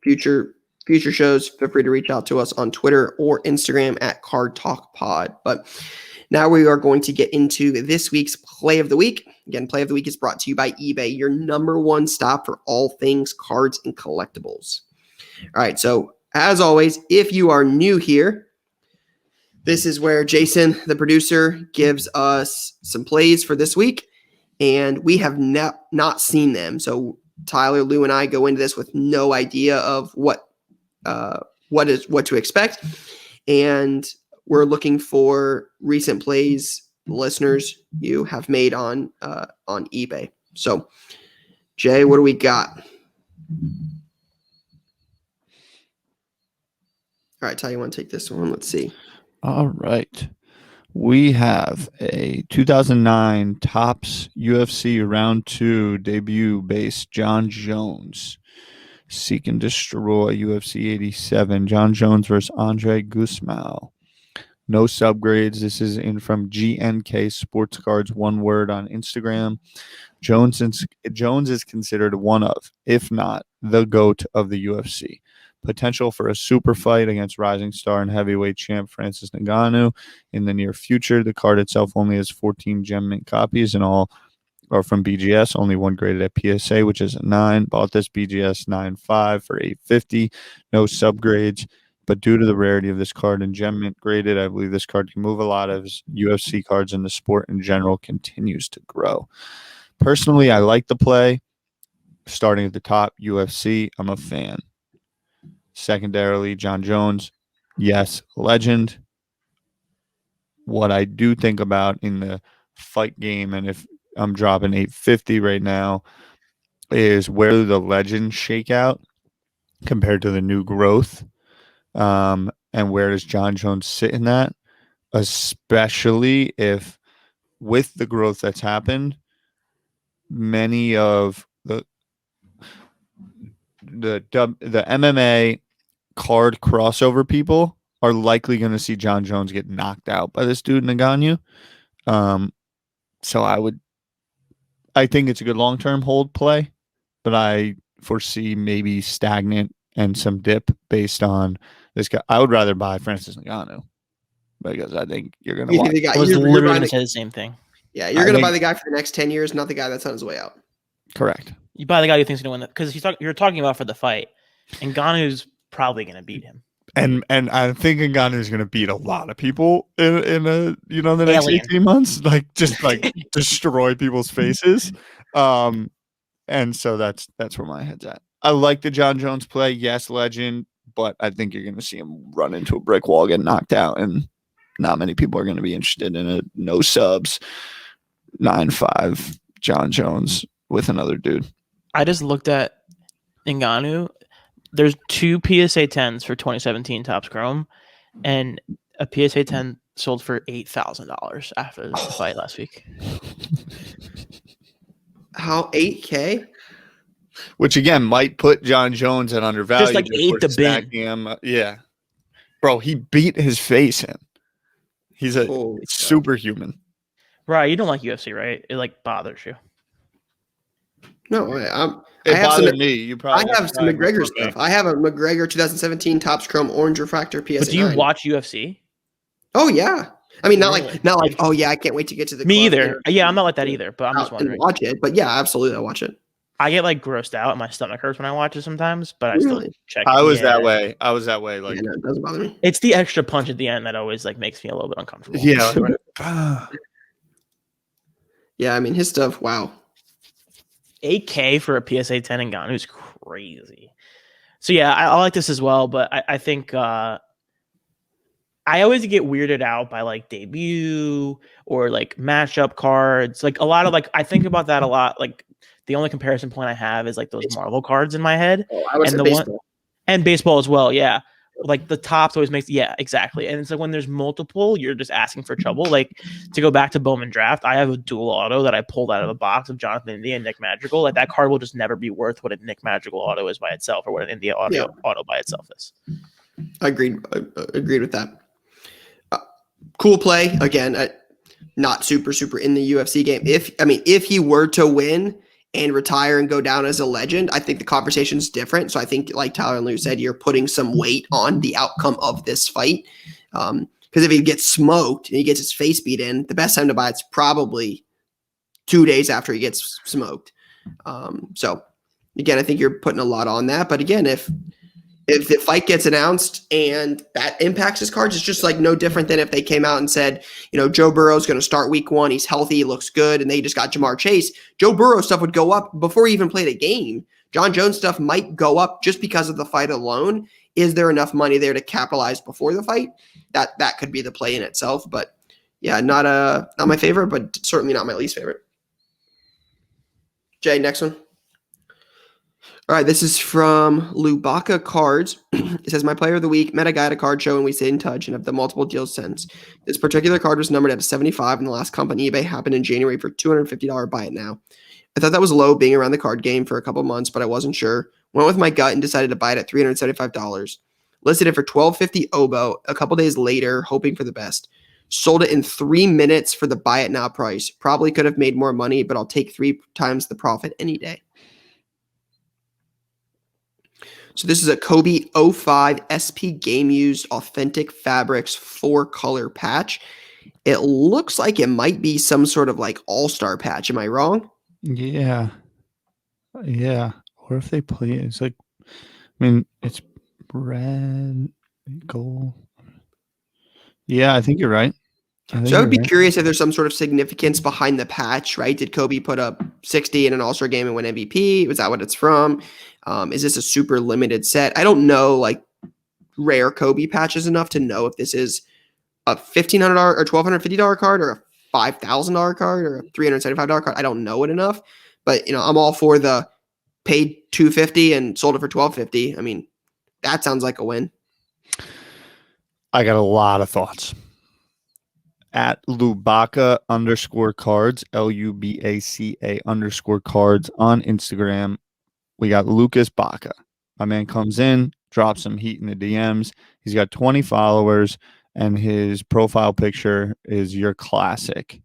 future shows, feel free to reach out to us on Twitter or Instagram at Card Talk Pod. But now we are going to get into this week's Play of the Week. Again, Play of the Week is brought to you by eBay, your number one stop for all things cards and collectibles. All right. So as always, if you are new here, this is where Jason, the producer, gives us some plays for this week. And we have not seen them. So Tyler, Lou, and I go into this with no idea of what to expect. And we're looking for recent plays listeners you have made on eBay. So, Jay, what do we got? All right, Ty, you want to take this one? Let's see. All right. We have a 2009 Topps UFC Round 2 debut base, John Jones. Seek and Destroy UFC 87. John Jones versus Andre Gusmao. No subgrades. This is in from GNK Sports Cards, one word on Instagram. Jones is considered one of, if not the GOAT of the UFC. Potential for a super fight against rising star and heavyweight champ Francis Ngannou in the near future. The card itself only has 14 gem mint copies, and all are from BGS. Only one graded at PSA, which is a 9. Bought this BGS 9.5 for $850. No subgrades, but due to the rarity of this card and gem mint graded, I believe this card can move a lot of UFC cards, and the sport in general continues to grow. Personally, I like the play. Starting at the top, UFC, I'm a fan. Secondarily, John Jones, yes, legend. What I do think about in the fight game, and if I'm dropping $850 right now, is where do the legends shake out compared to the new growth? And where does John Jones sit in that? Especially if with the growth that's happened, many of the MMA card crossover people are likely going to see John Jones get knocked out by this dude Ngannou. So I think it's a good long-term hold play, but I foresee maybe stagnant and some dip based on this guy. I would rather buy Francis Ngannou because I think you're going to watch. I was literally going to say the same thing. Yeah, you're going to buy the guy for the next 10 years, not the guy that's on his way out. Correct. You buy the guy who thinks he's going to win that because you're talking about for the fight, and Ngannou's probably going to beat him. And I'm thinking Ngannou's going to beat a lot of people in the next Alien. 18 months, like just like destroy people's faces. And so that's where my head's at. I like the John Jones play. Yes, legend, but I think you're going to see him run into a brick wall, get knocked out, and not many people are going to be interested in a no subs 9-5 John Jones with another dude. I just looked at Ngannou. There's 2 PSA 10s for 2017 Topps Chrome, and a PSA 10 sold for $8,000 after the fight last week. How 8K? Which again might put John Jones at undervalue. Just like 8 to bin. Him. Yeah, bro, he beat his face in. He's a superhuman. Right, you don't like UFC, right? It like bothers you. No, It I have bothered some. me. You probably I have some McGregor stuff. I have a McGregor 2017 Topps Chrome Orange Refractor PSA. But do you 9. watch UFC? Oh yeah. I mean, not Really? like. Oh yeah, I can't wait to get to the. Me club either. dinner Yeah, I'm not like that either. But I'm out just and wondering. watch it, but yeah, absolutely, I watch it. I get like grossed out, and my stomach hurts when I watch it sometimes. But I still Really? check. I was that Yeah. way. I was that way. Like, Yeah, no, it doesn't bother me. It's the extra punch at the end that always like makes me a little bit uncomfortable. yeah. Yeah, I mean his stuff. Wow. 8K for a PSA 10 and Ngannou is crazy. So yeah, I like this as well, but I think I always get weirded out by like debut or like matchup cards. Like a lot of like I think about that a lot. Like the only comparison point I have is like those Marvel cards in my head. Oh, I would And say the one- baseball. And baseball as well, yeah. Like the tops always makes exactly. And it's like when there's multiple, you're just asking for trouble. Like to go back to Bowman Draft, I have a dual auto that I pulled out of a box of Jonathan India and Nick Madrigal. Like that card will just never be worth what a Nick Madrigal auto is by itself or what an India auto by itself is. Agreed with that. Cool play again. Not super in the UFC game. If he were to win and retire and go down as a legend, I think the conversation's different. So I think, like Tyler and Lou said, you're putting some weight on the outcome of this fight. Because if he gets smoked and he gets his face beat in, the best time to buy it's probably 2 days after he gets smoked. So again, I think you're putting a lot on that. But again, if the fight gets announced and that impacts his cards, it's just like no different than if they came out and said, Joe Burrow's going to start week 1. He's healthy. He looks good. And they just got Jamar Chase. Joe Burrow stuff would go up before he even played a game. John Jones stuff might go up just because of the fight alone. Is there enough money there to capitalize before the fight? That could be the play in itself. But yeah, not my favorite, but certainly not my least favorite. Jay, next one. All right, this is from Lubaka Cards. It says, my player of the week met a guy at a card show and we stayed in touch and have done multiple deals since. This particular card was numbered at a 75 and the last comp on eBay happened in January for $250 buy it now. I thought that was low being around the card game for a couple months, but I wasn't sure. Went with my gut and decided to buy it at $375. Listed it for $12.50 oboe a couple days later, hoping for the best. Sold it in 3 minutes for the buy it now price. Probably could have made more money, but I'll take 3 times the profit any day. So this is a Kobe 05 SP Game Used Authentic Fabrics 4-color patch. It looks like it might be some sort of like all-star patch. Am I wrong? Yeah. Or if they play it, it's like, it's red, gold. Yeah, I think you're right. So I would be curious if there's some sort of significance behind the patch, right? Did Kobe put up 60 in an all-star game and win MVP? Was that what it's from? Is this a super limited set? I don't know like rare Kobe patches enough to know if this is a $1,500 or $1,250 card or a $5,000 card or a $375 card. I don't know it enough, but I'm all for the paid $250 and sold it for $1,250. I mean, that sounds like a win. I got a lot of thoughts. At Lubaka _cards, LUBACA _cards on Instagram. We got Lucas Baca. My man comes in, drops some heat in the DMs. He's got 20 followers, and his profile picture is your classic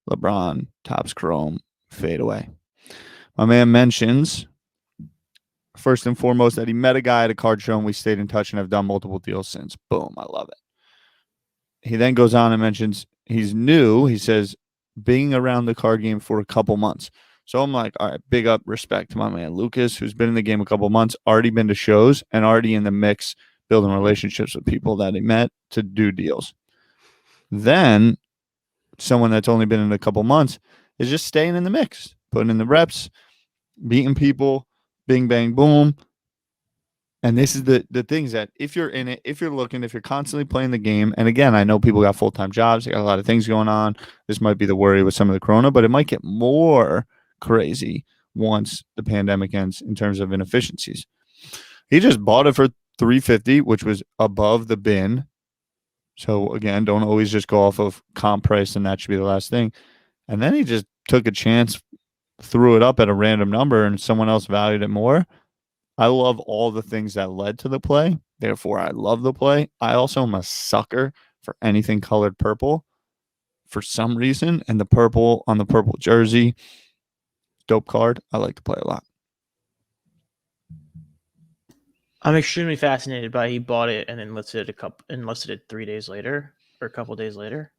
LeBron Topps Chrome fadeaway. My man mentions, first and foremost, that he met a guy at a card show and we stayed in touch and have done multiple deals since. Boom, I love it. He then goes on and mentions he's new. He says, being around the card game for a couple months. So I'm like, all right, big up, respect to my man Lucas, who's been in the game a couple months, already been to shows and already in the mix building relationships with people that he met to do deals. Then someone that's only been in a couple months is just staying in the mix, putting in the reps, beating people, bing, bang, boom. And this is the things that if you're in it, if you're looking, if you're constantly playing the game, and again, I know people got full-time jobs, they got a lot of things going on. This might be the worry with some of the corona, but it might get more crazy once the pandemic ends in terms of inefficiencies. He just bought it for $350, which was above the bin. So again, don't always just go off of comp price and that should be the last thing. And then he just took a chance, threw it up at a random number, and someone else valued it more. I love all the things that led to the play. Therefore, I love the play. I also am a sucker for anything colored purple for some reason. And the purple on the purple jersey, dope card. I like to play a lot. I'm extremely fascinated by he bought it and then listed it 3 days later or a couple days later.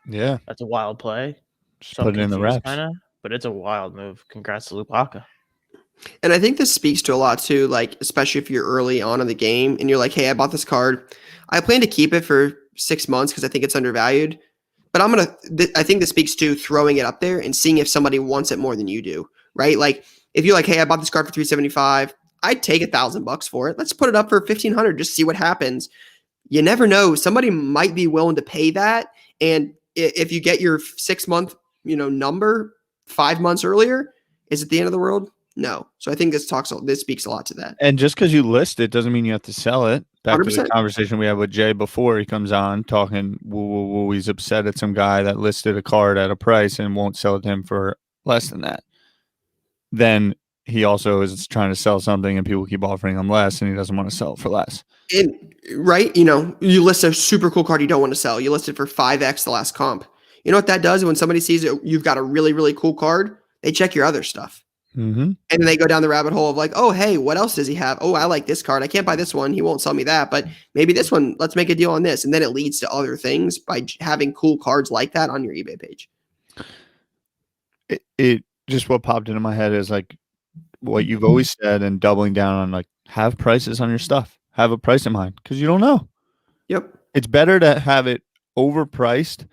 Yeah. That's a wild play. Just put it in the reps. Kinda, but it's a wild move. Congrats to Lupaka. And I think this speaks to a lot too, like especially if you're early on in the game and you're like, hey, I bought this card. I plan to keep it for 6 months because I think it's undervalued. But I think this speaks to throwing it up there and seeing if somebody wants it more than you do, right? Like if you're like, hey, I bought this card for $375, I'd take $1,000 for it. Let's put it up for $1,500, just see what happens. You never know. Somebody might be willing to pay that. And if you get your 6 month, number 5 months earlier, is it the end of the world? No. So I think this speaks a lot to that. And just because you list it doesn't mean you have to sell it. Back 100%. to the conversation we had with Jay before he comes on talking, woo, he's upset at some guy that listed a card at a price and won't sell it to him for less than that. Then he also is trying to sell something and people keep offering him less and he doesn't want to sell it for less. And right, you list a super cool card you don't want to sell. You list it for 5x the last comp. You know what that does? When somebody sees it, you've got a really, really cool card, they check your other stuff. Mm-hmm. And then they go down the rabbit hole of like, oh, hey, what else does he have? Oh, I like this card. I can't buy this one. He won't sell me that, but maybe this one, let's make a deal on this. And then it leads to other things by having cool cards like that on your eBay page. It just what popped into my head is like what you've always said and doubling down on, like, have prices on your stuff. Have a price in mind because you don't know. Yep. It's better to have it overpriced,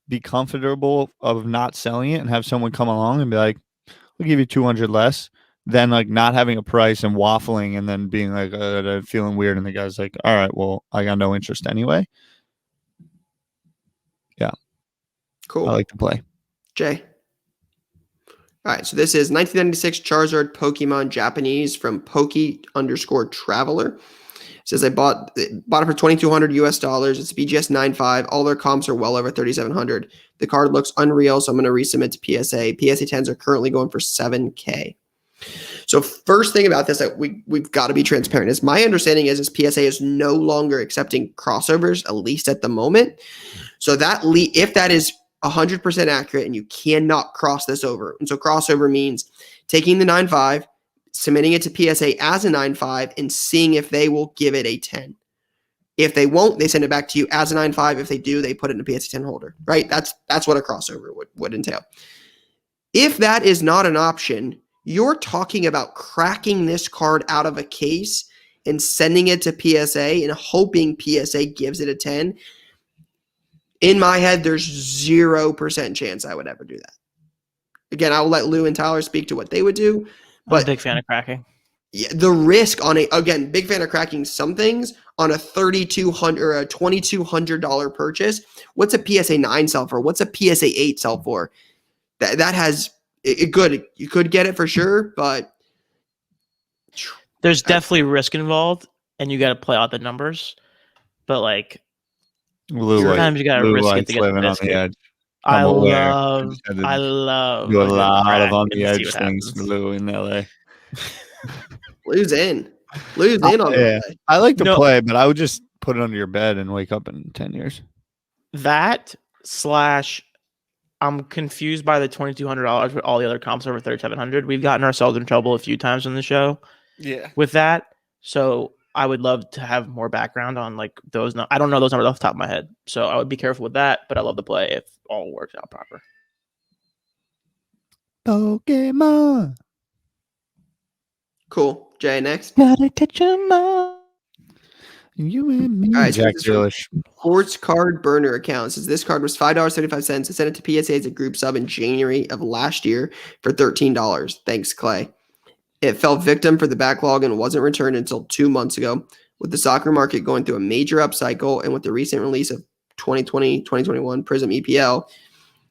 be comfortable of not selling it and have someone come along and be like, we'll give you 200 less than like not having a price and waffling and then being like feeling weird. And the guy's like, all right, well, I got no interest anyway. Yeah. Cool. I like to play. Jay. All right. So this is 1996 Charizard Pokemon Japanese from Poke_Traveler. It says I bought it for $2,200 US. It's BGS 9.5. All their comps are well over 3,700. The card looks unreal, so I'm going to resubmit to PSA. PSA 10s are currently going for $7K. So first thing about this that we've got to be transparent is my understanding is PSA is no longer accepting crossovers, at least at the moment. So that if that is 100% accurate and you cannot cross this over. And so crossover means taking the 9.5, submitting it to PSA as a 9.5 and seeing if they will give it a 10. If they won't, they send it back to you as a 9.5. If they do, they put it in a PSA 10 holder, right? That's what a crossover would entail. If that is not an option, you're talking about cracking this card out of a case and sending it to PSA and hoping PSA gives it a 10. In my head, there's 0% chance I would ever do that. Again, I'll let Lou and Tyler speak to what they would do. But I'm a big fan of cracking. Yeah, the risk on big fan of cracking some things on a $3,200 or a $2,200 purchase. What's a PSA 9 sell for? What's a PSA 8 sell for? That has good. You could get it for sure, but there's definitely risk involved, and you got to play out the numbers. But like, sometimes you got to risk it to get the biscuit. I love do a lot of on the edge things for Lou in LA. Lou's in on the I like to play, but I would just put it under your bed and wake up in 10 years. That / I'm confused by the $2,200 with all the other comps over 3,700. We've gotten ourselves in trouble a few times on the show. Yeah. With that. So I would love to have more background on like those. I don't know those numbers off the top of my head. So I would be careful with that, but I love to play if all works out proper. Pokemon. Cool. Jay, next. Gotta catch 'em all. You and me, All right, so Jack this is from Grealish. Sports Card Burner account. Says this card was $5.75. I sent it to PSA as a group sub in January of last year for $13. Thanks, Clay. It fell victim for the backlog and wasn't returned until 2 months ago. With the soccer market going through a major upcycle and with the recent release of 2020-2021 Prism EPL,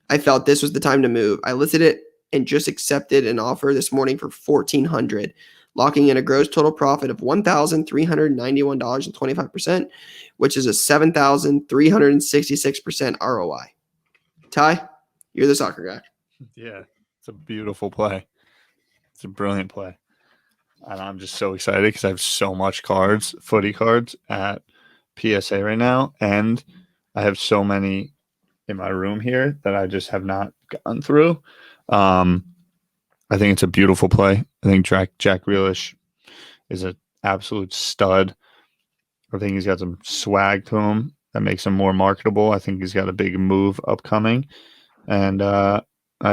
I felt this was the time to move. I listed it and just accepted an offer this morning for $1,400, locking in a gross total profit of $1,391.25%, which is a 7,366% ROI. Ty, you're the soccer guy. Yeah, it's a beautiful play. It's a brilliant play. And I'm just so excited because I have so much cards, footy cards at PSA right now. And I have so many in my room here that I just have not gone through. I think it's a beautiful play. I think Jack Grealish is an absolute stud. I think he's got some swag to him that makes him more marketable. I think he's got a big move upcoming. And I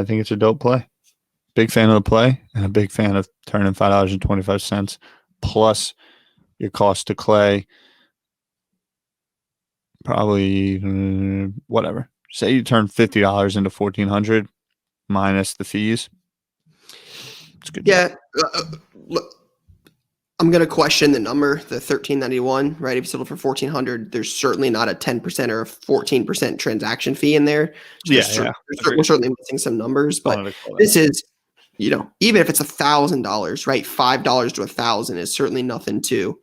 think it's a dope play. Big fan of the play and a big fan of turning $5.25 plus your cost to Clay. Probably whatever. Say you turn $50 into $1,400 minus the fees. It's good. Yeah. Look, I'm going to question the number, the 1391, right? If you sold it for 1,400, there's certainly not a 10% or a 14% transaction fee in there. We're certainly missing some numbers, but this is, even if it's $1,000, right? $5 to 1,000 is certainly nothing to,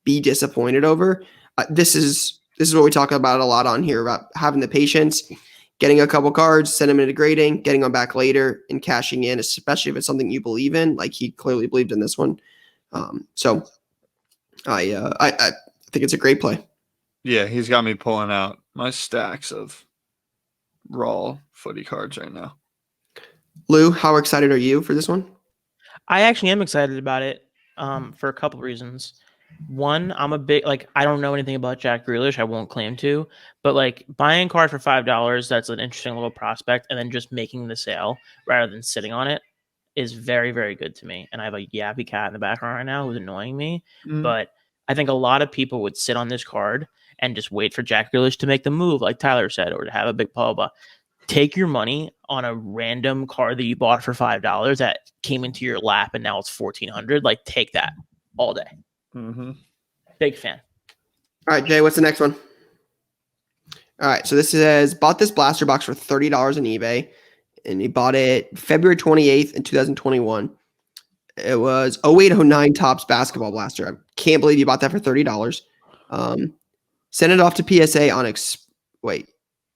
be disappointed over. This is what we talk about a lot on here, about having the patience, getting a couple cards, send them into grading, getting them back later, and cashing in, especially if it's something you believe in, like he clearly believed in this one. So I think it's a great play. Yeah, he's got me pulling out my stacks of raw footy cards right now. Lou, how excited are you for this one? I actually am excited about it for a couple reasons. One, I'm a big, I don't know anything about Jack Grealish. I won't claim to, but buying a card for $5, that's an interesting little prospect, and then just making the sale rather than sitting on it is very, very good to me. And I have a yappy cat in the background right now who's annoying me. But I think a lot of people would sit on this card and just wait for Jack Grealish to make the move, like Tyler said, or to have a big blah, blah, blah. Take your money on a random card that you bought for $5 that came into your lap and now it's $1,400. Take that all day. Mm-hmm. Big fan. All right, Jay, what's the next one? All right, so this says, bought this blaster box for $30 on eBay, and he bought it February 28th in 2021. It was 0809 Topps Basketball Blaster. I can't believe you bought that for $30. Sent it off to PSA on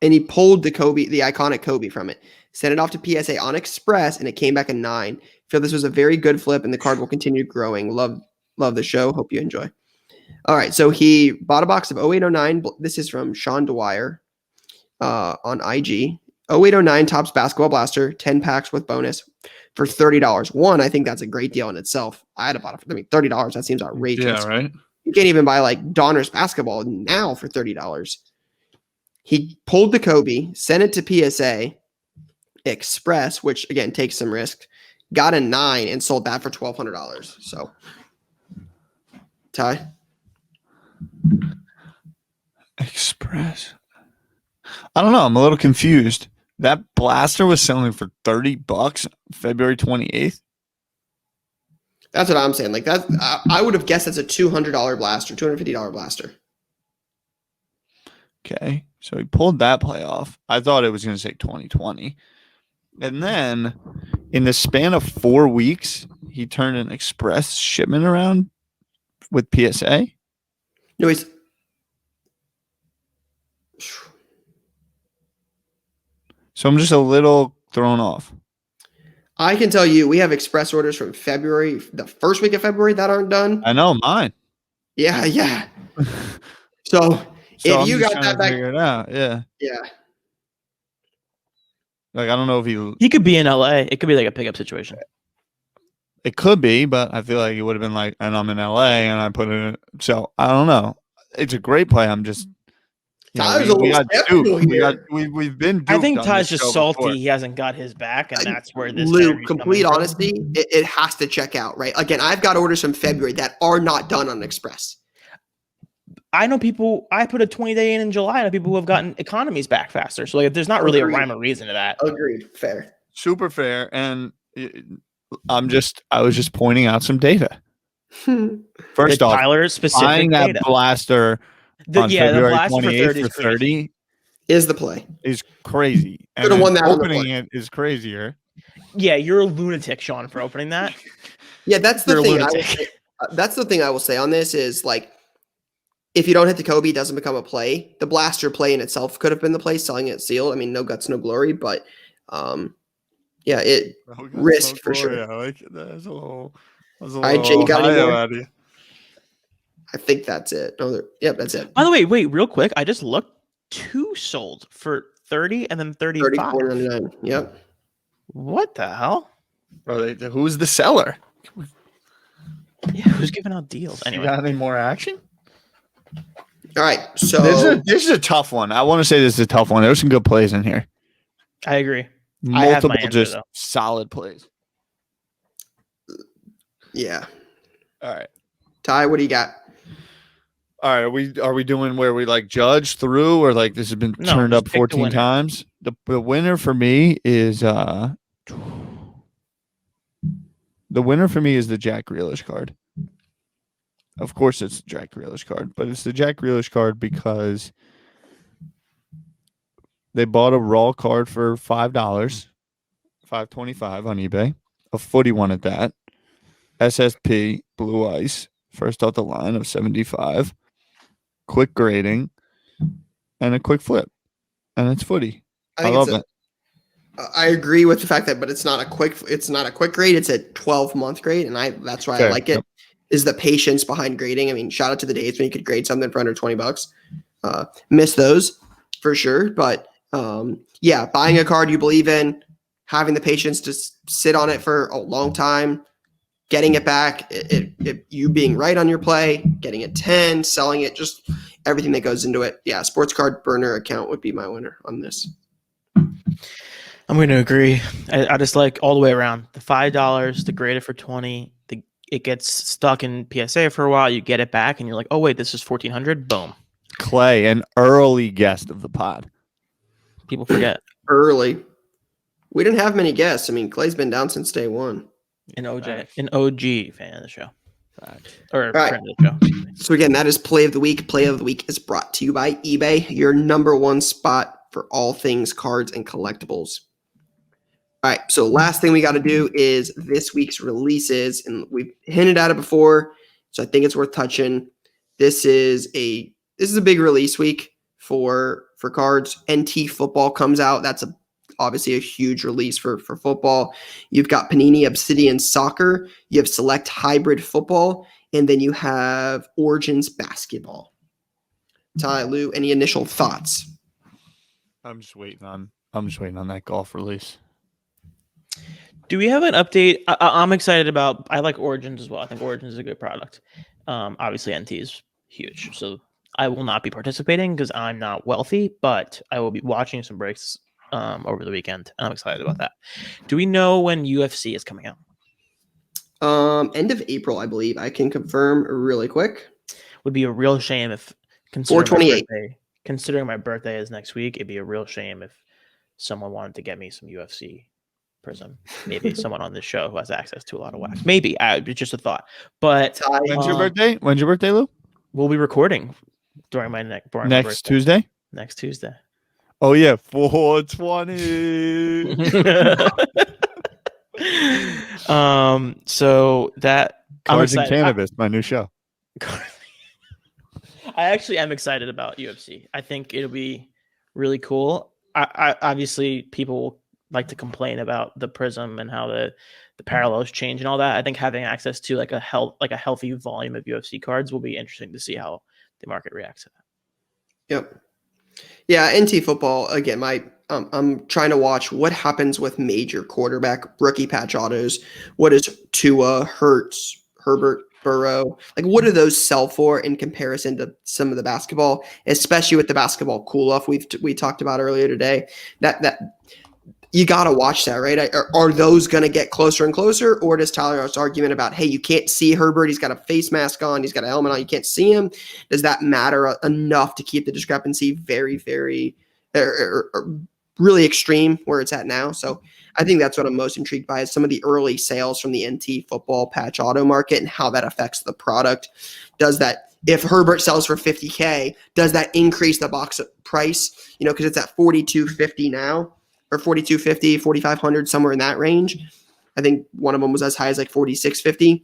and he pulled the iconic Kobe from it. Sent it off to PSA on Express, and it came back a 9. Feel this was a very good flip, and the card will continue growing. Love the show. Hope you enjoy. All right, so he bought a box of 0809. This is from Sean Dwyer on IG. 0809 Topps Basketball Blaster, 10 packs with bonus for $30. One, I think that's a great deal in itself. I had bought it for $30. That seems outrageous. Yeah, right. You can't even buy Donruss basketball now for $30. He pulled the Kobe, sent it to PSA Express, which again takes some risk. Got a 9 and sold that for $1,200. So, Ty, Express. I don't know. I'm a little confused. That blaster was selling for $30 February 28th. That's what I'm saying. I would have guessed that's a $200 blaster, $250 blaster. Okay, so he pulled that play off. I thought it was going to say 2020. And then in the span of 4 weeks, he turned an Express shipment around with PSA. No, he's. So I'm just a little thrown off. I can tell you, we have Express orders from February, the first week of February that aren't done. I know mine. Yeah. So if you got that back, figure it out. Yeah. I don't know if he could be in LA. It could be a pickup situation. It could be, but I feel like it would have been and I'm in LA and I put it in. So I don't know. It's a great play. I'm just. We got duped. We've been duped. I think Ty's just salty. Before. He hasn't got his back, and that's where this. Lou, complete honesty, it has to check out, right? Again, I've got orders from February that are not done on Express. I know people. I put a 20-day in July. I know people who have gotten economies back faster. So like, there's not really a Agreed. rhyme or reason to that. Agreed. Fair. Super fair. And I was just pointing out some data. First The off, Tyler specific buying that data. blaster on The February blast for 28th 30 for is crazy. 30 Is the play. is crazy. And Could've then won that on the opening play. it is crazier. Yeah, you're a lunatic, Sean, for opening that. Yeah, that's the You're a thing. lunatic. That's the thing I will say on this is like, if you don't hit the Kobe, it doesn't become a play. The blaster play in itself could have been the play, selling it sealed. I mean, no guts, no glory, but yeah, it risk for sure. Yeah, I like it. That's a little right, Jay, you got any high more? out of you. I think that's it. No, yep, that's it. By the way, wait, real quick. I just looked. 2 sold for 30 and then 35. $34.99. Yep. What the hell? Bro, who's the seller? Yeah, who's giving out deals? You Anyway, got any more action? All right. So This is a tough one. I want to say this is a tough one. There's some good plays in here. I agree. I have my Multiple answer, just though. solid plays. yeah. All right. Ty, what do you got? All right, are we doing where we like judge through, or like this has been No, turned just up pick the 14 winner. times? The winner for me is the winner for me is the Jack Grealish card. Of course, it's the Jack Grealish card, but it's the Jack Grealish card because they bought a raw card for $5, $5.25 on eBay. A footy one at that. SSP Blue Ice, first off the line of 75. Quick grading and a quick flip, and it's footy. I love it. I agree with the fact that, but it's not a quick grade. It's a 12-month grade, and that's why I like it. Yep. Is the patience behind grading. I mean, shout out to the days when you could grade something for under $20. Miss those for sure, but yeah, buying a card you believe in, having the patience to sit on it for a long time, getting it back, you being right on your play, getting it 10, selling it, just everything that goes into it. Yeah, sports card burner account would be my winner on this. I'm going to agree. I just like all the way around. The $5 to grade it for 20. It gets stuck in PSA for a while. You get it back, and you're like, oh wait, this is 1,400. Boom. Clay, an early guest of the pod. People forget. Early. We didn't have many guests. I mean, Clay's been down since day one. An OG fan of the show. Or right. friend of the show. So again, that is Play of the Week. Play of the Week is brought to you by eBay, your number one spot for all things cards and collectibles. All right, so last thing we got to do is this week's releases, and we've hinted at it before, so I think it's worth touching. This is a big release week for cards. NT Football comes out. That's obviously a huge release for football. You've got Panini Obsidian Soccer. You have Select Hybrid Football, and then you have Origins Basketball. Ty, Lou, any initial thoughts? I'm just waiting on that golf release. Do we have an update? I'm excited about. I like Origins as well. I think Origins is a good product. Obviously, NT is huge, so I will not be participating because I'm not wealthy. But I will be watching some breaks over the weekend, and I'm excited about that. Do we know when UFC is coming out? End of April, I believe. I can confirm really quick. Would be a real shame if 4/28. Considering my birthday is next week, it'd be a real shame if someone wanted to get me some UFC Prism. Maybe someone on this show who has access to a lot of wax. Maybe. It's just a thought. But When's your birthday? When's your birthday, Lou? We'll be recording during my next Tuesday. Next Tuesday. Oh yeah, 420. So that Cards and Cannabis, my new show. I actually am excited about UFC. I think it'll be really cool. I obviously people will like to complain about the Prism and how the parallels change and all that. I think having access to like a healthy volume of UFC cards will be interesting to see how the market reacts to that. Yep. Yeah, NT Football, again, I'm trying to watch what happens with major quarterback rookie patch autos. What is Tua, Hurts, Herbert, Burrow? Like, what do those sell for in comparison to some of the basketball, especially with the basketball cool-off we talked about earlier today? That you got to watch that, right? Are those going to get closer and closer? Or does Tyler's argument about, hey, you can't see Herbert, he's got a face mask on, he's got a helmet on, you can't see him, does that matter enough to keep the discrepancy very, very really extreme where it's at now? So I think that's what I'm most intrigued by is some of the early sales from the NT football patch auto market and how that affects the product. Does that, if Herbert sells for $50K, does that increase the box price? You know, because it's at $4,250 now, or $4,250, $4,500, somewhere in that range. I think one of them was as high as like $4,650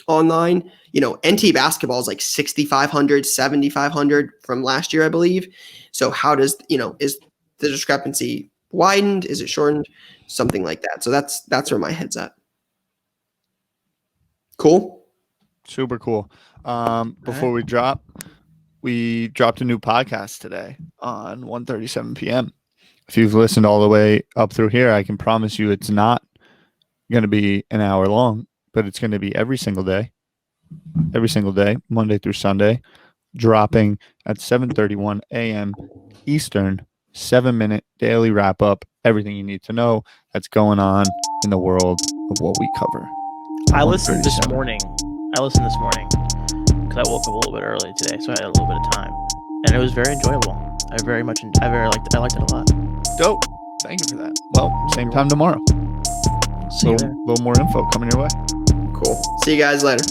online. You know, NT basketball is like $6,500, $7,500 from last year, I believe. So how does, you know, is the discrepancy widened? Is it shortened? Something like that. So that's where my head's at. Cool. Super cool. Before we dropped a new podcast today on 1:37 p.m. If you've listened all the way up through here, I can promise you it's not going to be an hour long, but it's going to be every single day, Monday through Sunday, dropping at 7:31 a.m. Eastern, 7-minute daily wrap up, everything you need to know that's going on in the world of what we cover. I listened this morning because I woke up a little bit early today, so I had a little bit of time, and it was very enjoyable. I liked it a lot. Dope. Thank you for that. Well, same time tomorrow. See you there. Little more info coming your way. Cool. See you guys later.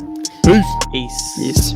Peace. Peace. Peace.